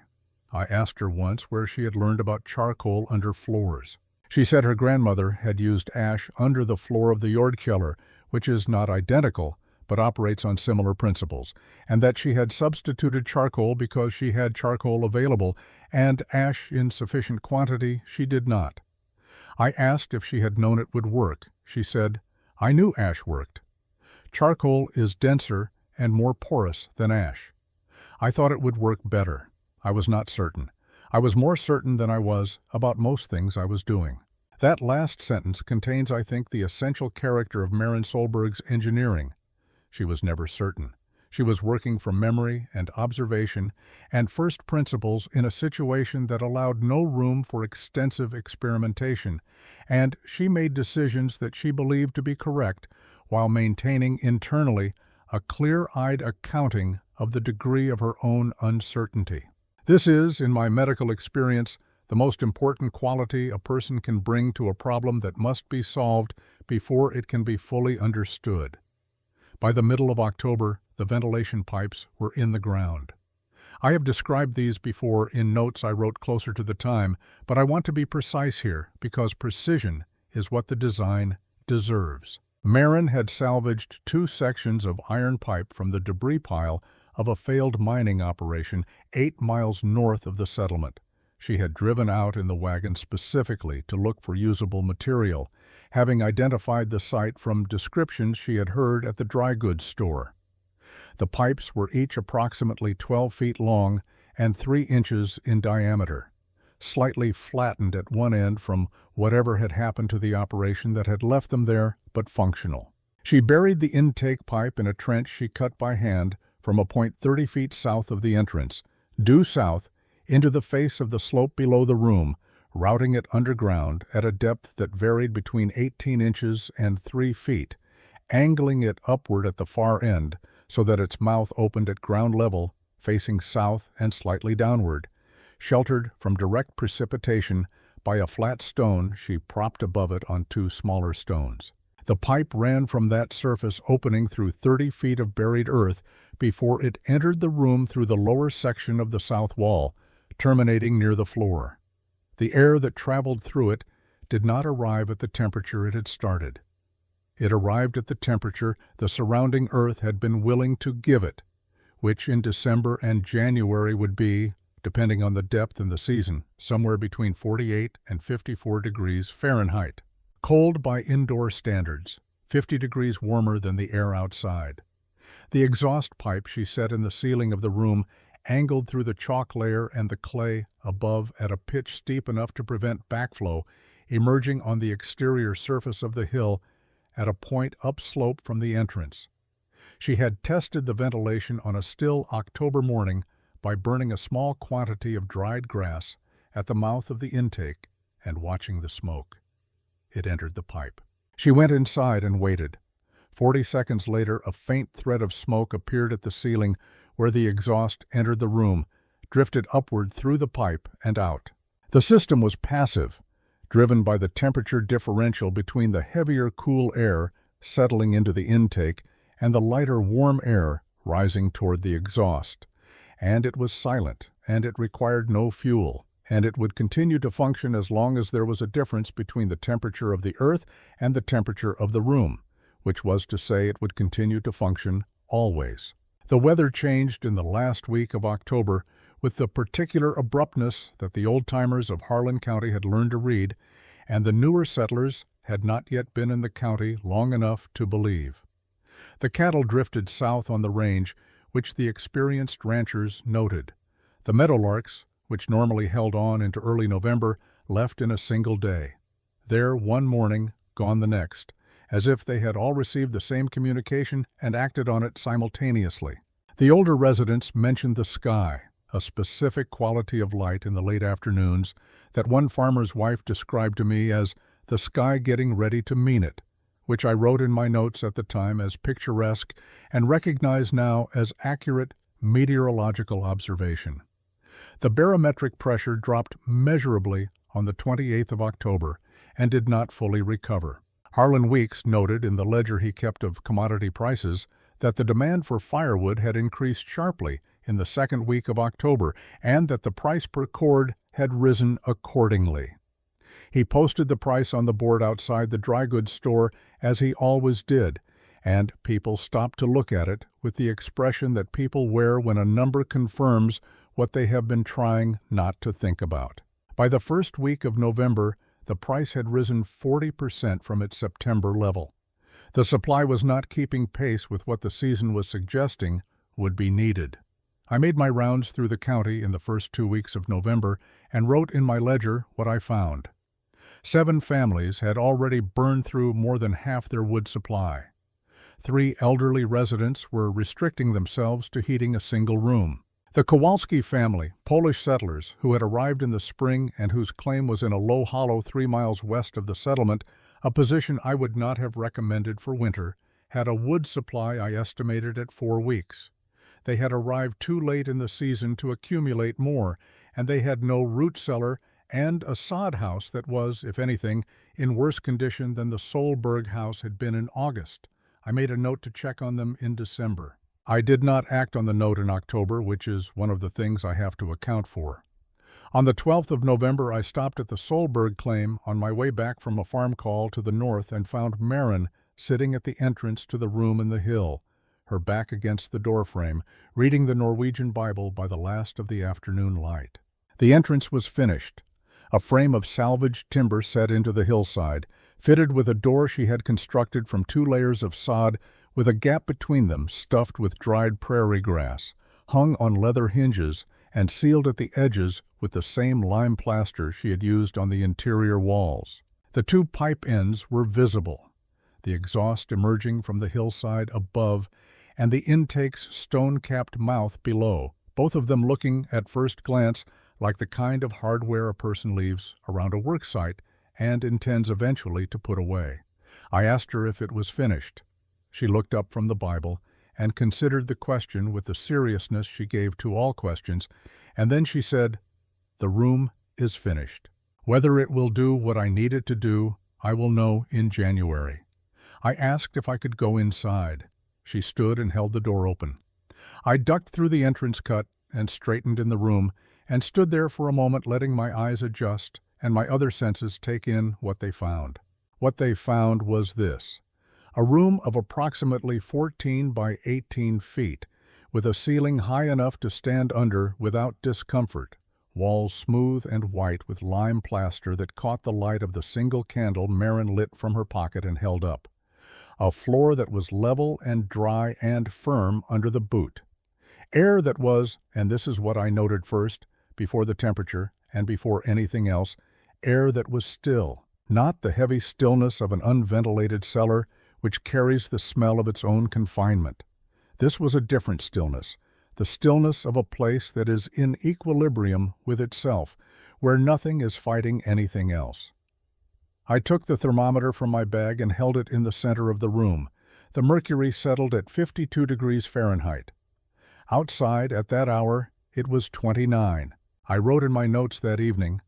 I asked her once where she had learned about charcoal under floors. She said her grandmother had used ash under the floor of the Jordkeller, which is not identical, but operates on similar principles, and that she had substituted charcoal because she had charcoal available, and ash in sufficient quantity she did not. I asked if she had known it would work. She said, "I knew ash worked. Charcoal is denser and more porous than ash. I thought it would work better. I was not certain. I was more certain than I was about most things I was doing." That last sentence contains, I think, the essential character of Maren Solberg's engineering. She was never certain. She was working from memory and observation and first principles in a situation that allowed no room for extensive experimentation, and she made decisions that she believed to be correct while maintaining internally a clear-eyed accounting of the degree of her own uncertainty. This is, in my medical experience, the most important quality a person can bring to a problem that must be solved before it can be fully understood. By the middle of October, the ventilation pipes were in the ground. I have described these before in notes I wrote closer to the time, but I want to be precise here because precision is what the design deserves. Maren had salvaged 2 sections of iron pipe from the debris pile of a failed mining operation 8 miles north of the settlement. She had driven out in the wagon specifically to look for usable material, having identified the site from descriptions she had heard at the dry goods store. The pipes were each approximately 12 feet long and 3 inches in diameter, slightly flattened at one end from whatever had happened to the operation that had left them there, but functional. She buried the intake pipe in a trench she cut by hand from a point 30 feet south of the entrance, due south, into the face of the slope below the room, routing it underground at a depth that varied between 18 inches and 3 feet, angling it upward at the far end so that its mouth opened at ground level, facing south and slightly downward, sheltered from direct precipitation by a flat stone she propped above it on 2 smaller stones. The pipe ran from that surface opening through 30 feet of buried earth before it entered the room through the lower section of the south wall, terminating near the floor. The air that traveled through it did not arrive at the temperature it had started. It arrived at the temperature the surrounding earth had been willing to give it, which in December and January would be, depending on the depth and the season, somewhere between 48 and 54 degrees Fahrenheit. Cold by indoor standards, 50 degrees warmer than the air outside. The exhaust pipe she set in the ceiling of the room angled through the chalk layer and the clay above at a pitch steep enough to prevent backflow emerging on the exterior surface of the hill at a point upslope from the entrance. She had tested the ventilation on a still October morning by burning a small quantity of dried grass at the mouth of the intake and watching the smoke. It entered the pipe. She went inside and waited. 40 seconds later, a faint thread of smoke appeared at the ceiling where the exhaust entered the room, drifted upward through the pipe and out. The system was passive, driven by the temperature differential between the heavier cool air settling into the intake and the lighter warm air rising toward the exhaust. And it was silent, and it required no fuel, and it would continue to function as long as there was a difference between the temperature of the earth and the temperature of the room, which was to say it would continue to function always. The weather changed in the last week of October with the particular abruptness that the old-timers of Harlan County had learned to read, and the newer settlers had not yet been in the county long enough to believe. The cattle drifted south on the range, which the experienced ranchers noted. The meadowlarks, which normally held on into early November, left in a single day. There one morning, gone the next, as if they had all received the same communication and acted on it simultaneously. The older residents mentioned the sky, a specific quality of light in the late afternoons that one farmer's wife described to me as the sky getting ready to mean it, which I wrote in my notes at the time as picturesque and recognize now as accurate meteorological observation. The barometric pressure dropped measurably on the 28th of October and did not fully recover. Harlan Weeks noted in the ledger he kept of commodity prices that the demand for firewood had increased sharply in the second week of October and that the price per cord had risen accordingly. He posted the price on the board outside the dry goods store as he always did, and people stopped to look at it with the expression that people wear when a number confirms what they have been trying not to think about. By the first week of November, the price had risen 40% from its September level. The supply was not keeping pace with what the season was suggesting would be needed. I made my rounds through the county in the first 2 weeks of November and wrote in my ledger what I found. 7 families had already burned through more than half their wood supply. 3 elderly residents were restricting themselves to heating a single room. The Kowalski family, Polish settlers who had arrived in the spring and whose claim was in a low hollow 3 miles west of the settlement, a position I would not have recommended for winter, had a wood supply I estimated at 4 weeks. They had arrived too late in the season to accumulate more, and they had no root cellar and a sod house that was, if anything, in worse condition than the Solberg house had been in August. I made a note to check on them in December. I did not act on the note in October, which is one of the things I have to account for. On the 12th of November, I stopped at the Solberg claim on my way back from a farm call to the north and found Maren sitting at the entrance to the room in the hill, her back against the doorframe, reading the Norwegian Bible by the last of the afternoon light. The entrance was finished. A frame of salvaged timber set into the hillside, fitted with a door she had constructed from 2 layers of sod with a gap between them stuffed with dried prairie grass, hung on leather hinges and sealed at the edges with the same lime plaster she had used on the interior walls. The 2 pipe ends were visible, the exhaust emerging from the hillside above and the intake's stone-capped mouth below, both of them looking, at first glance, like the kind of hardware a person leaves around a work site and intends eventually to put away. I asked her if it was finished. She looked up from the Bible and considered the question with the seriousness she gave to all questions, and then she said, "The room is finished. Whether it will do what I need it to do, I will know in January." I asked if I could go inside. She stood and held the door open. I ducked through the entrance cut and straightened in the room and stood there for a moment letting my eyes adjust and my other senses take in what they found. What they found was this: a room of approximately 14 by 18 feet, with a ceiling high enough to stand under without discomfort, walls smooth and white with lime plaster that caught the light of the single candle Maren lit from her pocket and held up, a floor that was level and dry and firm under the boot, air that was, and this is what I noted first, before the temperature and before anything else, air that was still, not the heavy stillness of an unventilated cellar which carries the smell of its own confinement. This was a different stillness, the stillness of a place that is in equilibrium with itself, where nothing is fighting anything else. I took the thermometer from my bag and held it in the center of the room. The mercury settled at 52 degrees Fahrenheit. Outside, at that hour, it was 29. I wrote in my notes that evening,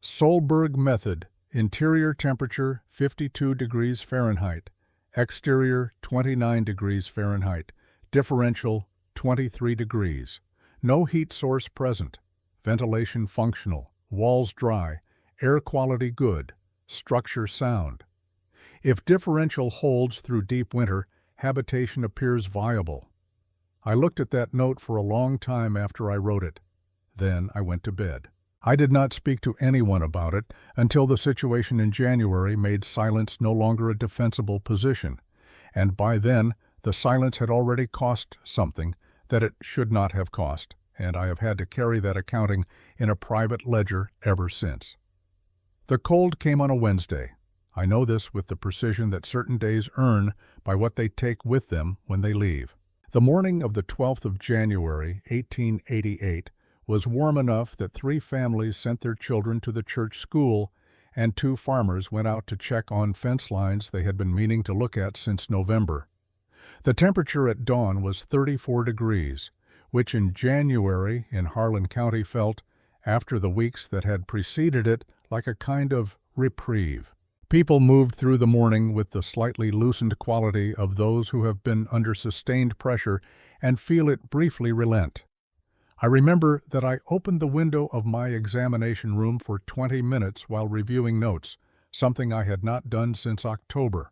Solberg method, interior temperature 52 degrees Fahrenheit, exterior 29 degrees Fahrenheit, differential 23 degrees. No heat source present, ventilation functional, walls dry, air quality good, structure sound. If differential holds through deep winter, habitation appears viable. I looked at that note for a long time after I wrote it. Then I went to bed. I did not speak to anyone about it until the situation in January made silence no longer a defensible position, and by then the silence had already cost something that it should not have cost, and I have had to carry that accounting in a private ledger ever since. The cold came on a Wednesday. I know this with the precision that certain days earn by what they take with them when they leave. The morning of the 12th of January, 1888, was warm enough that 3 families sent their children to the church school, and 2 farmers went out to check on fence lines they had been meaning to look at since November. The temperature at dawn was 34 degrees, which in January in Harlan County felt, after the weeks that had preceded it, like a kind of reprieve. People moved through the morning with the slightly loosened quality of those who have been under sustained pressure and feel it briefly relent. I remember that I opened the window of my examination room for 20 minutes while reviewing notes, something I had not done since October.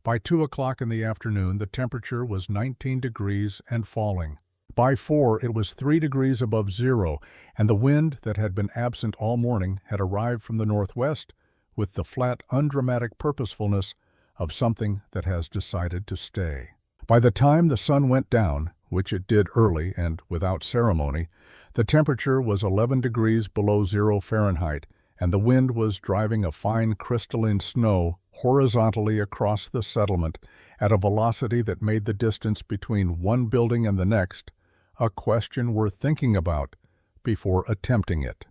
By 2 o'clock in the afternoon, the temperature was 19 degrees and falling. By 4, it was 3 degrees above zero, and the wind that had been absent all morning had arrived from the northwest with the flat, undramatic purposefulness of something that has decided to stay. By the time the sun went down, which it did early and without ceremony, the temperature was 11 degrees below 0 Fahrenheit, and the wind was driving a fine crystalline snow horizontally across the settlement at a velocity that made the distance between one building and the next a question worth thinking about before attempting it.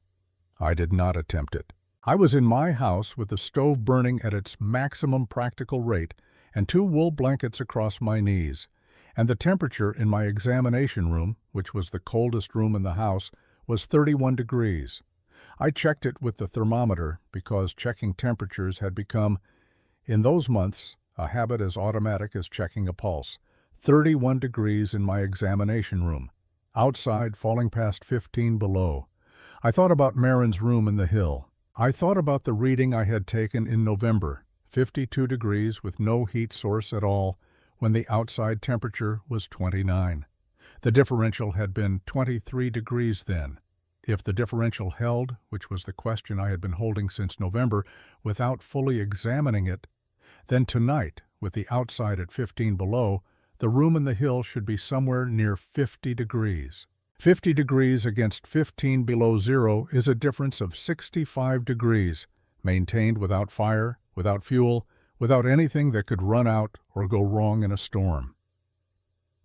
I did not attempt it. I was in my house with the stove burning at its maximum practical rate and 2 wool blankets across my knees, and the temperature in my examination room, which was the coldest room in the house, was 31 degrees. I checked it with the thermometer because checking temperatures had become, in those months, a habit as automatic as checking a pulse. 31 degrees in my examination room. Outside, falling past 15 below. I thought about Marin's room in the hill. I thought about the reading I had taken in November, 52 degrees with no heat source at all, when the outside temperature was 29. The differential had been 23 degrees then. If the differential held, which was the question I had been holding since November, without fully examining it, then tonight, with the outside at 15 below, the room in the hill should be somewhere near 50 degrees. 50 degrees against 15 below zero is a difference of 65 degrees, maintained without fire, without fuel, without anything that could run out or go wrong in a storm.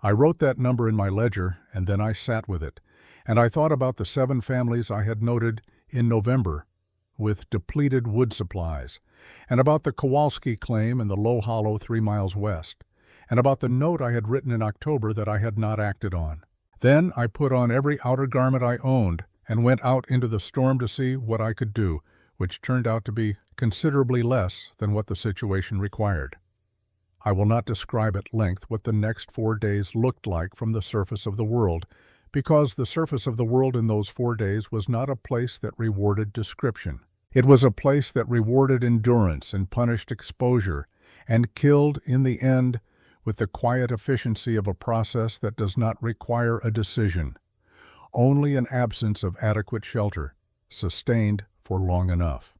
I wrote that number in my ledger, and then I sat with it, and I thought about the 7 families I had noted in November with depleted wood supplies, and about the Kowalski claim in the low hollow 3 miles west, and about the note I had written in October that I had not acted on. Then I put on every outer garment I owned and went out into the storm to see what I could do, which turned out to be considerably less than what the situation required. I will not describe at length what the next 4 days looked like from the surface of the world, because the surface of the world in those 4 days was not a place that rewarded description. It was a place that rewarded endurance and punished exposure, and killed, in the end, with the quiet efficiency of a process that does not require a decision, only an absence of adequate shelter, sustained for long enough.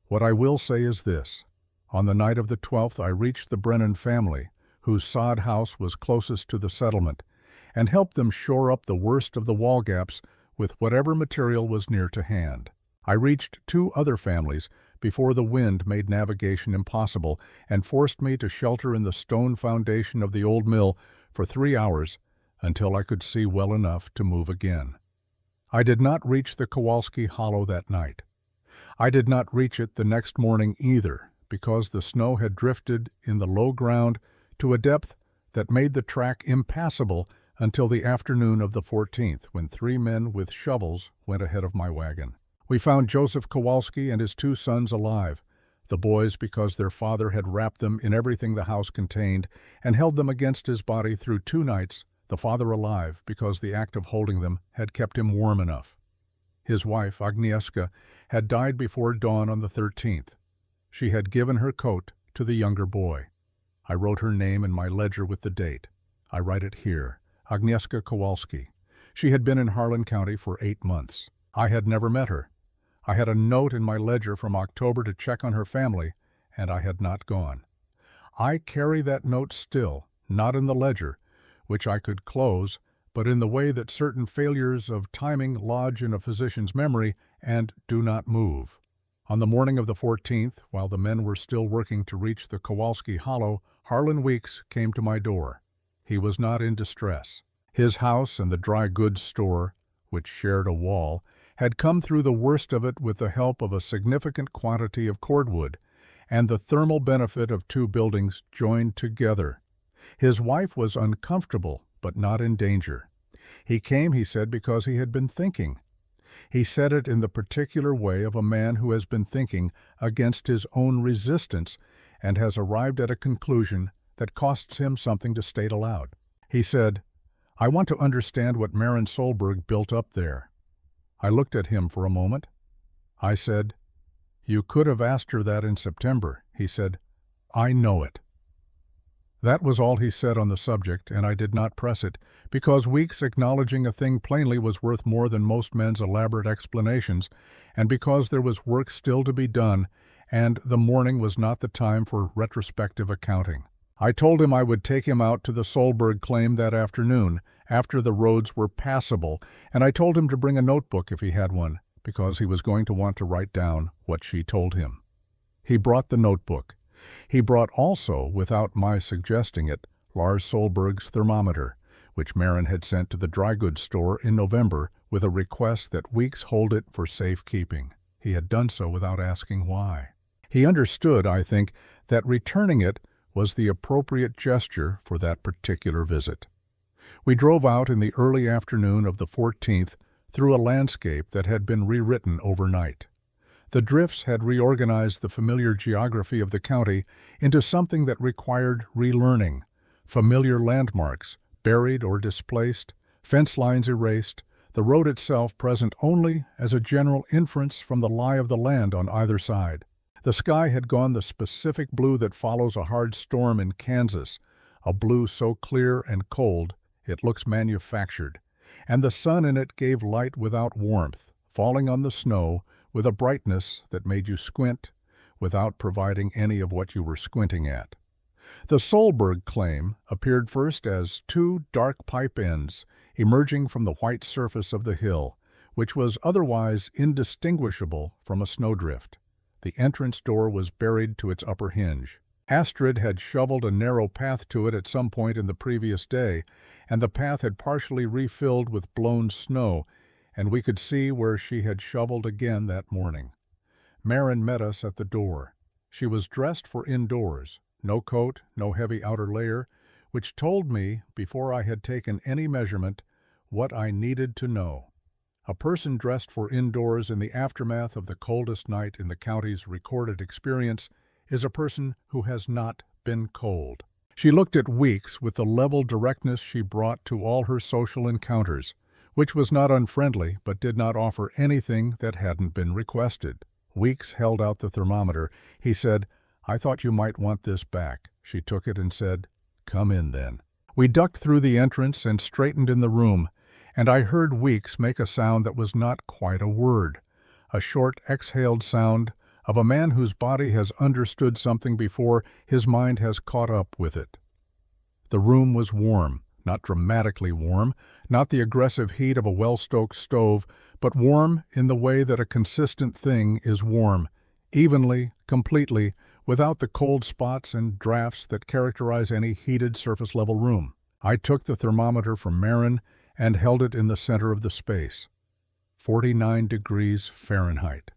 What I will say is this. On the night of the 12th, I reached the Brennan family, whose sod house was closest to the settlement, and helped them shore up the worst of the wall gaps with whatever material was near to hand. I reached 2 other families, before the wind made navigation impossible and forced me to shelter in the stone foundation of the old mill for 3 hours until I could see well enough to move again. I did not reach the Kowalski Hollow that night. I did not reach it the next morning either, because the snow had drifted in the low ground to a depth that made the track impassable until the afternoon of the 14th, when 3 men with shovels went ahead of my wagon. We found Joseph Kowalski and his 2 sons alive, the boys because their father had wrapped them in everything the house contained and held them against his body through 2 nights, the father alive because the act of holding them had kept him warm enough. His wife, Agnieszka, had died before dawn on the 13th. She had given her coat to the younger boy. I wrote her name in my ledger with the date. I write it here, Agnieszka Kowalski. She had been in Harlan County for 8 months. I had never met her. I had a note in my ledger from October to check on her family, and I had not gone. I carry that note still, not in the ledger, which I could close, but in the way that certain failures of timing lodge in a physician's memory and do not move. On the morning of the 14th, while the men were still working to reach the Kowalski Hollow, Harlan Weeks came to my door. He was not in distress. His house and the dry goods store, which shared a wall, had come through the worst of it with the help of a significant quantity of cordwood, and the thermal benefit of 2 buildings joined together. His wife was uncomfortable, but not in danger. He came, he said, because he had been thinking. He said it in the particular way of a man who has been thinking against his own resistance and has arrived at a conclusion that costs him something to state aloud. He said, "I want to understand what Maren Solberg built up there." I looked at him for a moment. I said, "You could have asked her that in September." He said, "I know it." That was all he said on the subject, and I did not press it, because Weeks acknowledging a thing plainly was worth more than most men's elaborate explanations, and because there was work still to be done, and the morning was not the time for retrospective accounting. I told him I would take him out to the Solberg claim that afternoon, after the roads were passable, and I told him to bring a notebook if he had one, because he was going to want to write down what she told him. He brought the notebook. He brought also, without my suggesting it, Lars Solberg's thermometer, which Maren had sent to the dry goods store in November with a request that Weeks hold it for safekeeping. He had done so without asking why. He understood, I think, that returning it was the appropriate gesture for that particular visit. We drove out in the early afternoon of the 14th through a landscape that had been rewritten overnight. The drifts had reorganized the familiar geography of the county into something that required relearning. Familiar landmarks, buried or displaced, fence lines erased, the road itself present only as a general inference from the lie of the land on either side. The sky had gone the specific blue that follows a hard storm in Kansas, a blue so clear and cold it looks manufactured, and the sun in it gave light without warmth, falling on the snow with a brightness that made you squint without providing any of what you were squinting at. The Solberg claim appeared first as 2 dark pipe ends emerging from the white surface of the hill, which was otherwise indistinguishable from a snowdrift. The entrance door was buried to its upper hinge. Astrid had shoveled a narrow path to it at some point in the previous day, and the path had partially refilled with blown snow, and we could see where she had shoveled again that morning. Maren met us at the door. She was dressed for indoors, no coat, no heavy outer layer, which told me, before I had taken any measurement, what I needed to know. A person dressed for indoors in the aftermath of the coldest night in the county's recorded experience is a person who has not been cold. She looked at Weeks with the level directness she brought to all her social encounters, which was not unfriendly but did not offer anything that hadn't been requested. Weeks held out the thermometer. He said, "I thought you might want this back." She took it and said, "Come in then." We ducked through the entrance and straightened in the room, and I heard Weeks make a sound that was not quite a word, a short exhaled sound of a man whose body has understood something before his mind has caught up with it. The room was warm, not dramatically warm, not the aggressive heat of a well-stoked stove, but warm in the way that a consistent thing is warm, evenly, completely, without the cold spots and drafts that characterize any heated surface-level room. I took the thermometer from Marin and held it in the center of the space. 49 degrees Fahrenheit.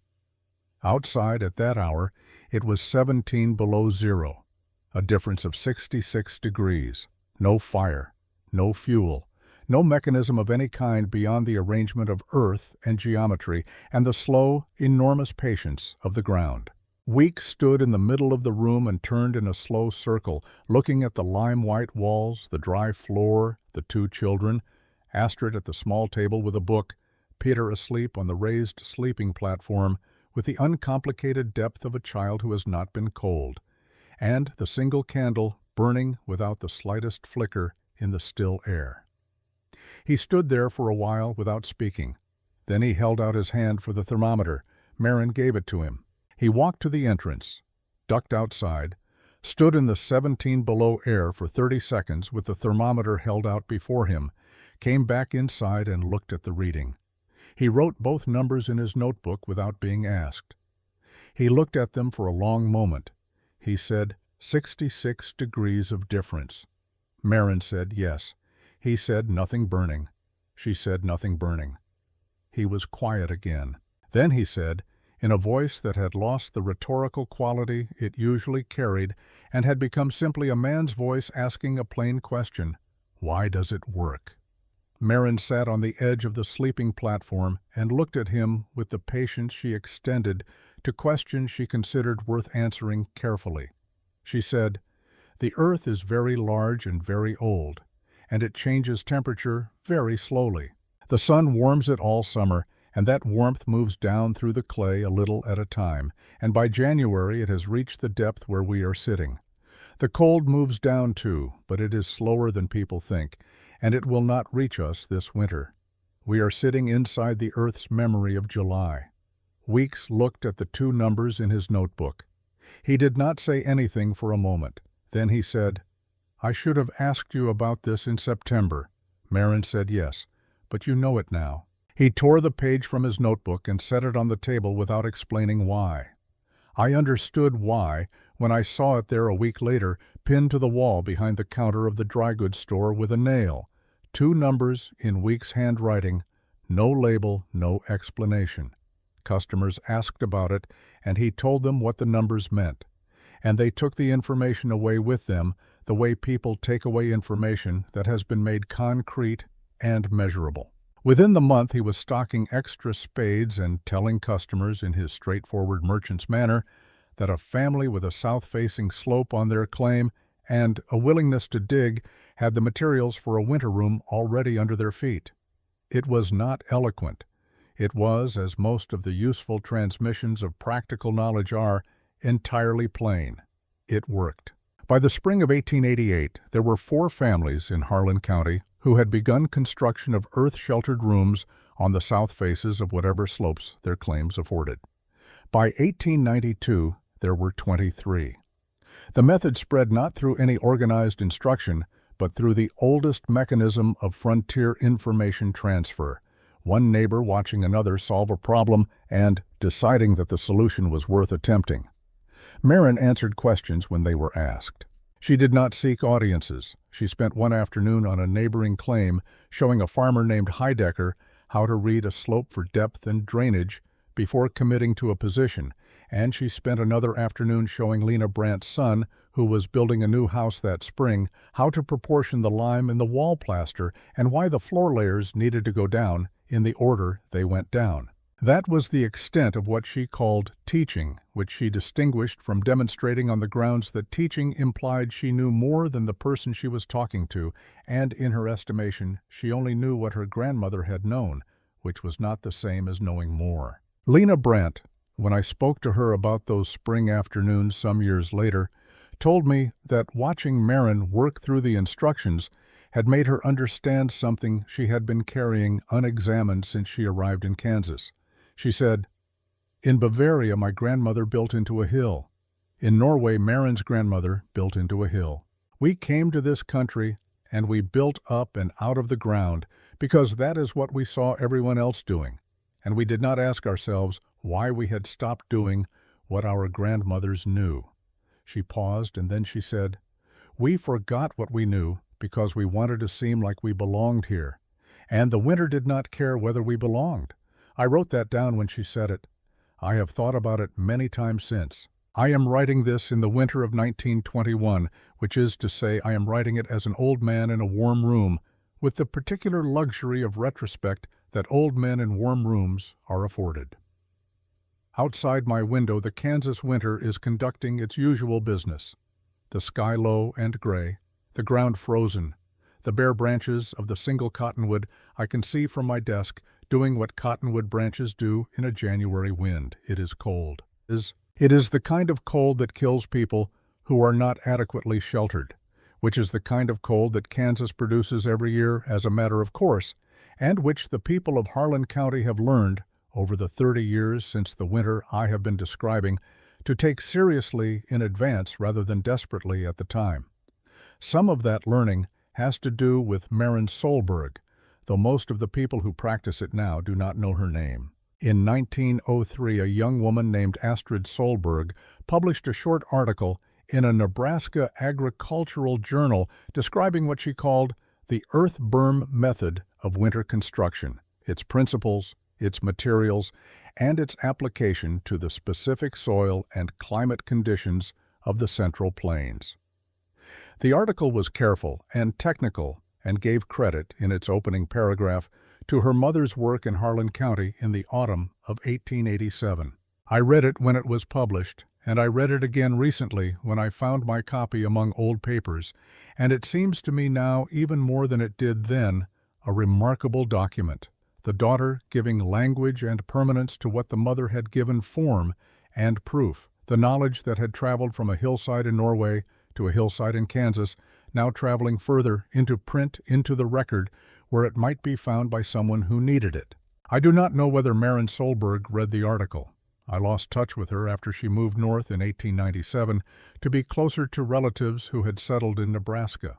Outside at that hour, it was 17 below zero, a difference of 66 degrees. No fire, no fuel, no mechanism of any kind beyond the arrangement of earth and geometry and the slow, enormous patience of the ground. Weeks stood in the middle of the room and turned in a slow circle, looking at the lime-white walls, the dry floor, the two children, Astrid at the small table with a book, Peter asleep on the raised sleeping platform with the uncomplicated depth of a child who has not been cold, and the single candle burning without the slightest flicker in the still air. He stood there for a while without speaking. Then he held out his hand for the thermometer. Marin gave it to him. He walked to the entrance, ducked outside, stood in the 17 below air for 30 seconds with the thermometer held out before him, came back inside and looked at the reading. He wrote both numbers in his notebook without being asked. He looked at them for a long moment. He said, 66 degrees of difference. Marin said, yes. He said, nothing burning. She said, nothing burning. He was quiet again. Then he said, in a voice that had lost the rhetorical quality it usually carried and had become simply a man's voice asking a plain question, why does it work? Marin sat on the edge of the sleeping platform and looked at him with the patience she extended to questions she considered worth answering carefully. She said, the earth is very large and very old, and it changes temperature very slowly. The sun warms it all summer, and that warmth moves down through the clay a little at a time, and by January it has reached the depth where we are sitting. The cold moves down too, but it is slower than people think, and it will not reach us this winter. We are sitting inside the Earth's memory of July. Weeks looked at the two numbers in his notebook. He did not say anything for a moment. Then he said, I should have asked you about this in September. Marin said yes, but you know it now. He tore the page from his notebook and set it on the table without explaining why. I understood why when I saw it there a week later, pinned to the wall behind the counter of the dry goods store with a nail. Two numbers in Weeks' handwriting, no label, no explanation. Customers asked about it, and he told them what the numbers meant. And they took the information away with them, the way people take away information that has been made concrete and measurable. Within the month he was stocking extra spades and telling customers in his straightforward merchant's manner that a family with a south-facing slope on their claim and a willingness to dig had the materials for a winter room already under their feet. It was not eloquent. It was, as most of the useful transmissions of practical knowledge are, entirely plain. It worked. By the spring of 1888, there were 4 families in Harlan County who had begun construction of earth-sheltered rooms on the south faces of whatever slopes their claims afforded. By 1892, there were 23. The method spread not through any organized instruction, but through the oldest mechanism of frontier information transfer, one neighbor watching another solve a problem and deciding that the solution was worth attempting. Marin answered questions when they were asked. She did not seek audiences. She spent one afternoon on a neighboring claim showing a farmer named Heidecker how to read a slope for depth and drainage before committing to a position, and she spent another afternoon showing Lena Brandt's son, who was building a new house that spring, how to proportion the lime in the wall plaster and why the floor layers needed to go down in the order they went down. That was the extent of what she called teaching, which she distinguished from demonstrating on the grounds that teaching implied she knew more than the person she was talking to, and in her estimation, she only knew what her grandmother had known, which was not the same as knowing more. Lena Brandt, when I spoke to her about those spring afternoons some years later, told me that watching Marin work through the instructions had made her understand something she had been carrying unexamined since she arrived in Kansas. She said, in Bavaria, my grandmother built into a hill. In Norway, Marin's grandmother built into a hill. We came to this country and we built up and out of the ground because that is what we saw everyone else doing. And we did not ask ourselves why we had stopped doing what our grandmothers knew. She paused, and then she said, "We forgot what we knew because we wanted to seem like we belonged here. And the winter did not care whether we belonged." I wrote that down when she said it. I have thought about it many times since. I am writing this in the winter of 1921, which is to say I am writing it as an old man in a warm room, with the particular luxury of retrospect that old men in warm rooms are afforded. Outside my window, the Kansas winter is conducting its usual business. The sky low and gray, the ground frozen, the bare branches of the single cottonwood I can see from my desk doing what cottonwood branches do in a January wind. It is cold. It is the kind of cold that kills people who are not adequately sheltered, which is the kind of cold that Kansas produces every year as a matter of course, and which the people of Harlan County have learned, over the 30 years since the winter I have been describing, to take seriously in advance rather than desperately at the time. Some of that learning has to do with Maren Solberg, though most of the people who practice it now do not know her name. In 1903, a young woman named Astrid Solberg published a short article in a Nebraska agricultural journal describing what she called the earth berm method of winter construction, its principles, its materials, and its application to the specific soil and climate conditions of the Central Plains. The article was careful and technical and gave credit, in its opening paragraph, to her mother's work in Harlan County in the autumn of 1887. I read it when it was published, and I read it again recently when I found my copy among old papers, and it seems to me now, even more than it did then, a remarkable document, the daughter giving language and permanence to what the mother had given form and proof, the knowledge that had traveled from a hillside in Norway to a hillside in Kansas, now traveling further into print, into the record, where it might be found by someone who needed it. I do not know whether Maren Solberg read the article. I lost touch with her after she moved north in 1897 to be closer to relatives who had settled in Nebraska.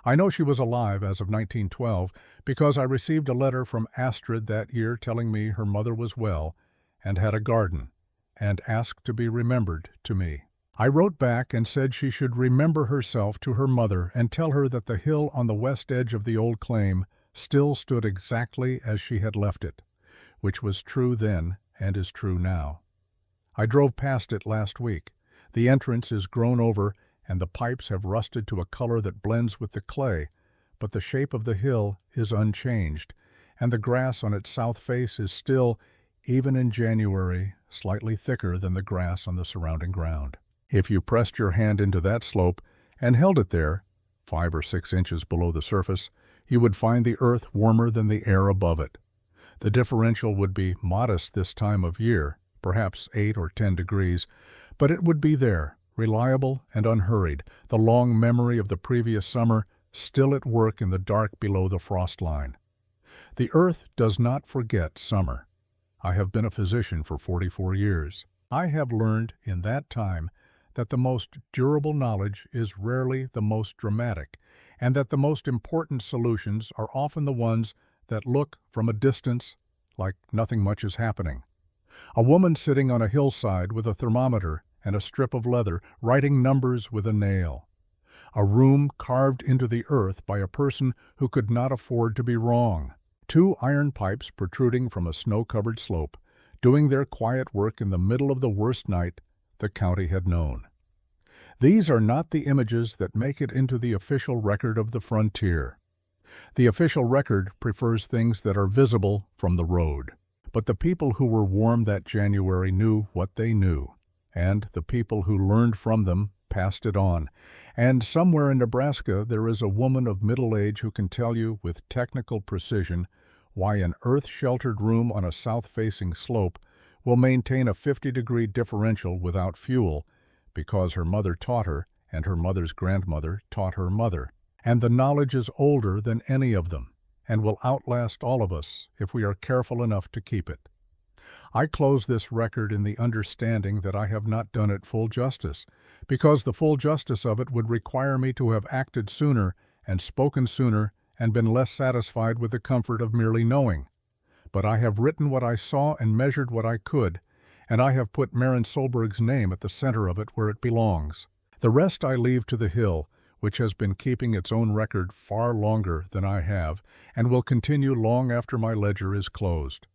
I know she was alive as of 1912 because I received a letter from Astrid that year telling me her mother was well and had a garden, and asked to be remembered to me. I wrote back and said she should remember herself to her mother and tell her that the hill on the west edge of the old claim still stood exactly as she had left it, which was true then and is true now. I drove past it last week. The entrance is grown over and the pipes have rusted to a color that blends with the clay, but the shape of the hill is unchanged, and the grass on its south face is still, even in January, slightly thicker than the grass on the surrounding ground. If you pressed your hand into that slope and held it there, 5 or 6 inches below the surface, you would find the earth warmer than the air above it. The differential would be modest this time of year, perhaps 8 or 10 degrees, but it would be there, reliable and unhurried, the long memory of the previous summer still at work in the dark below the frost line. The earth does not forget summer. I have been a physician for 44 years. I have learned in that time that the most durable knowledge is rarely the most dramatic, and that the most important solutions are often the ones that look from a distance like nothing much is happening. A woman sitting on a hillside with a thermometer and a strip of leather, writing numbers with a nail. A room carved into the earth by a person who could not afford to be wrong. 2 iron pipes protruding from a snow-covered slope, doing their quiet work in the middle of the worst night the county had known. These are not the images that make it into the official record of the frontier. The official record prefers things that are visible from the road. But the people who were warm that January knew what they knew, and the people who learned from them passed it on. And somewhere in Nebraska there is a woman of middle age who can tell you with technical precision why an earth-sheltered room on a south-facing slope will maintain a 50-degree differential without fuel, because her mother taught her, and her mother's grandmother taught her mother. And the knowledge is older than any of them, and will outlast all of us if we are careful enough to keep it. I close this record in the understanding that I have not done it full justice, because the full justice of it would require me to have acted sooner and spoken sooner and been less satisfied with the comfort of merely knowing. But I have written what I saw and measured what I could, and I have put Maren Solberg's name at the center of it where it belongs. The rest I leave to the Hill, which has been keeping its own record far longer than I have, and will continue long after my ledger is closed.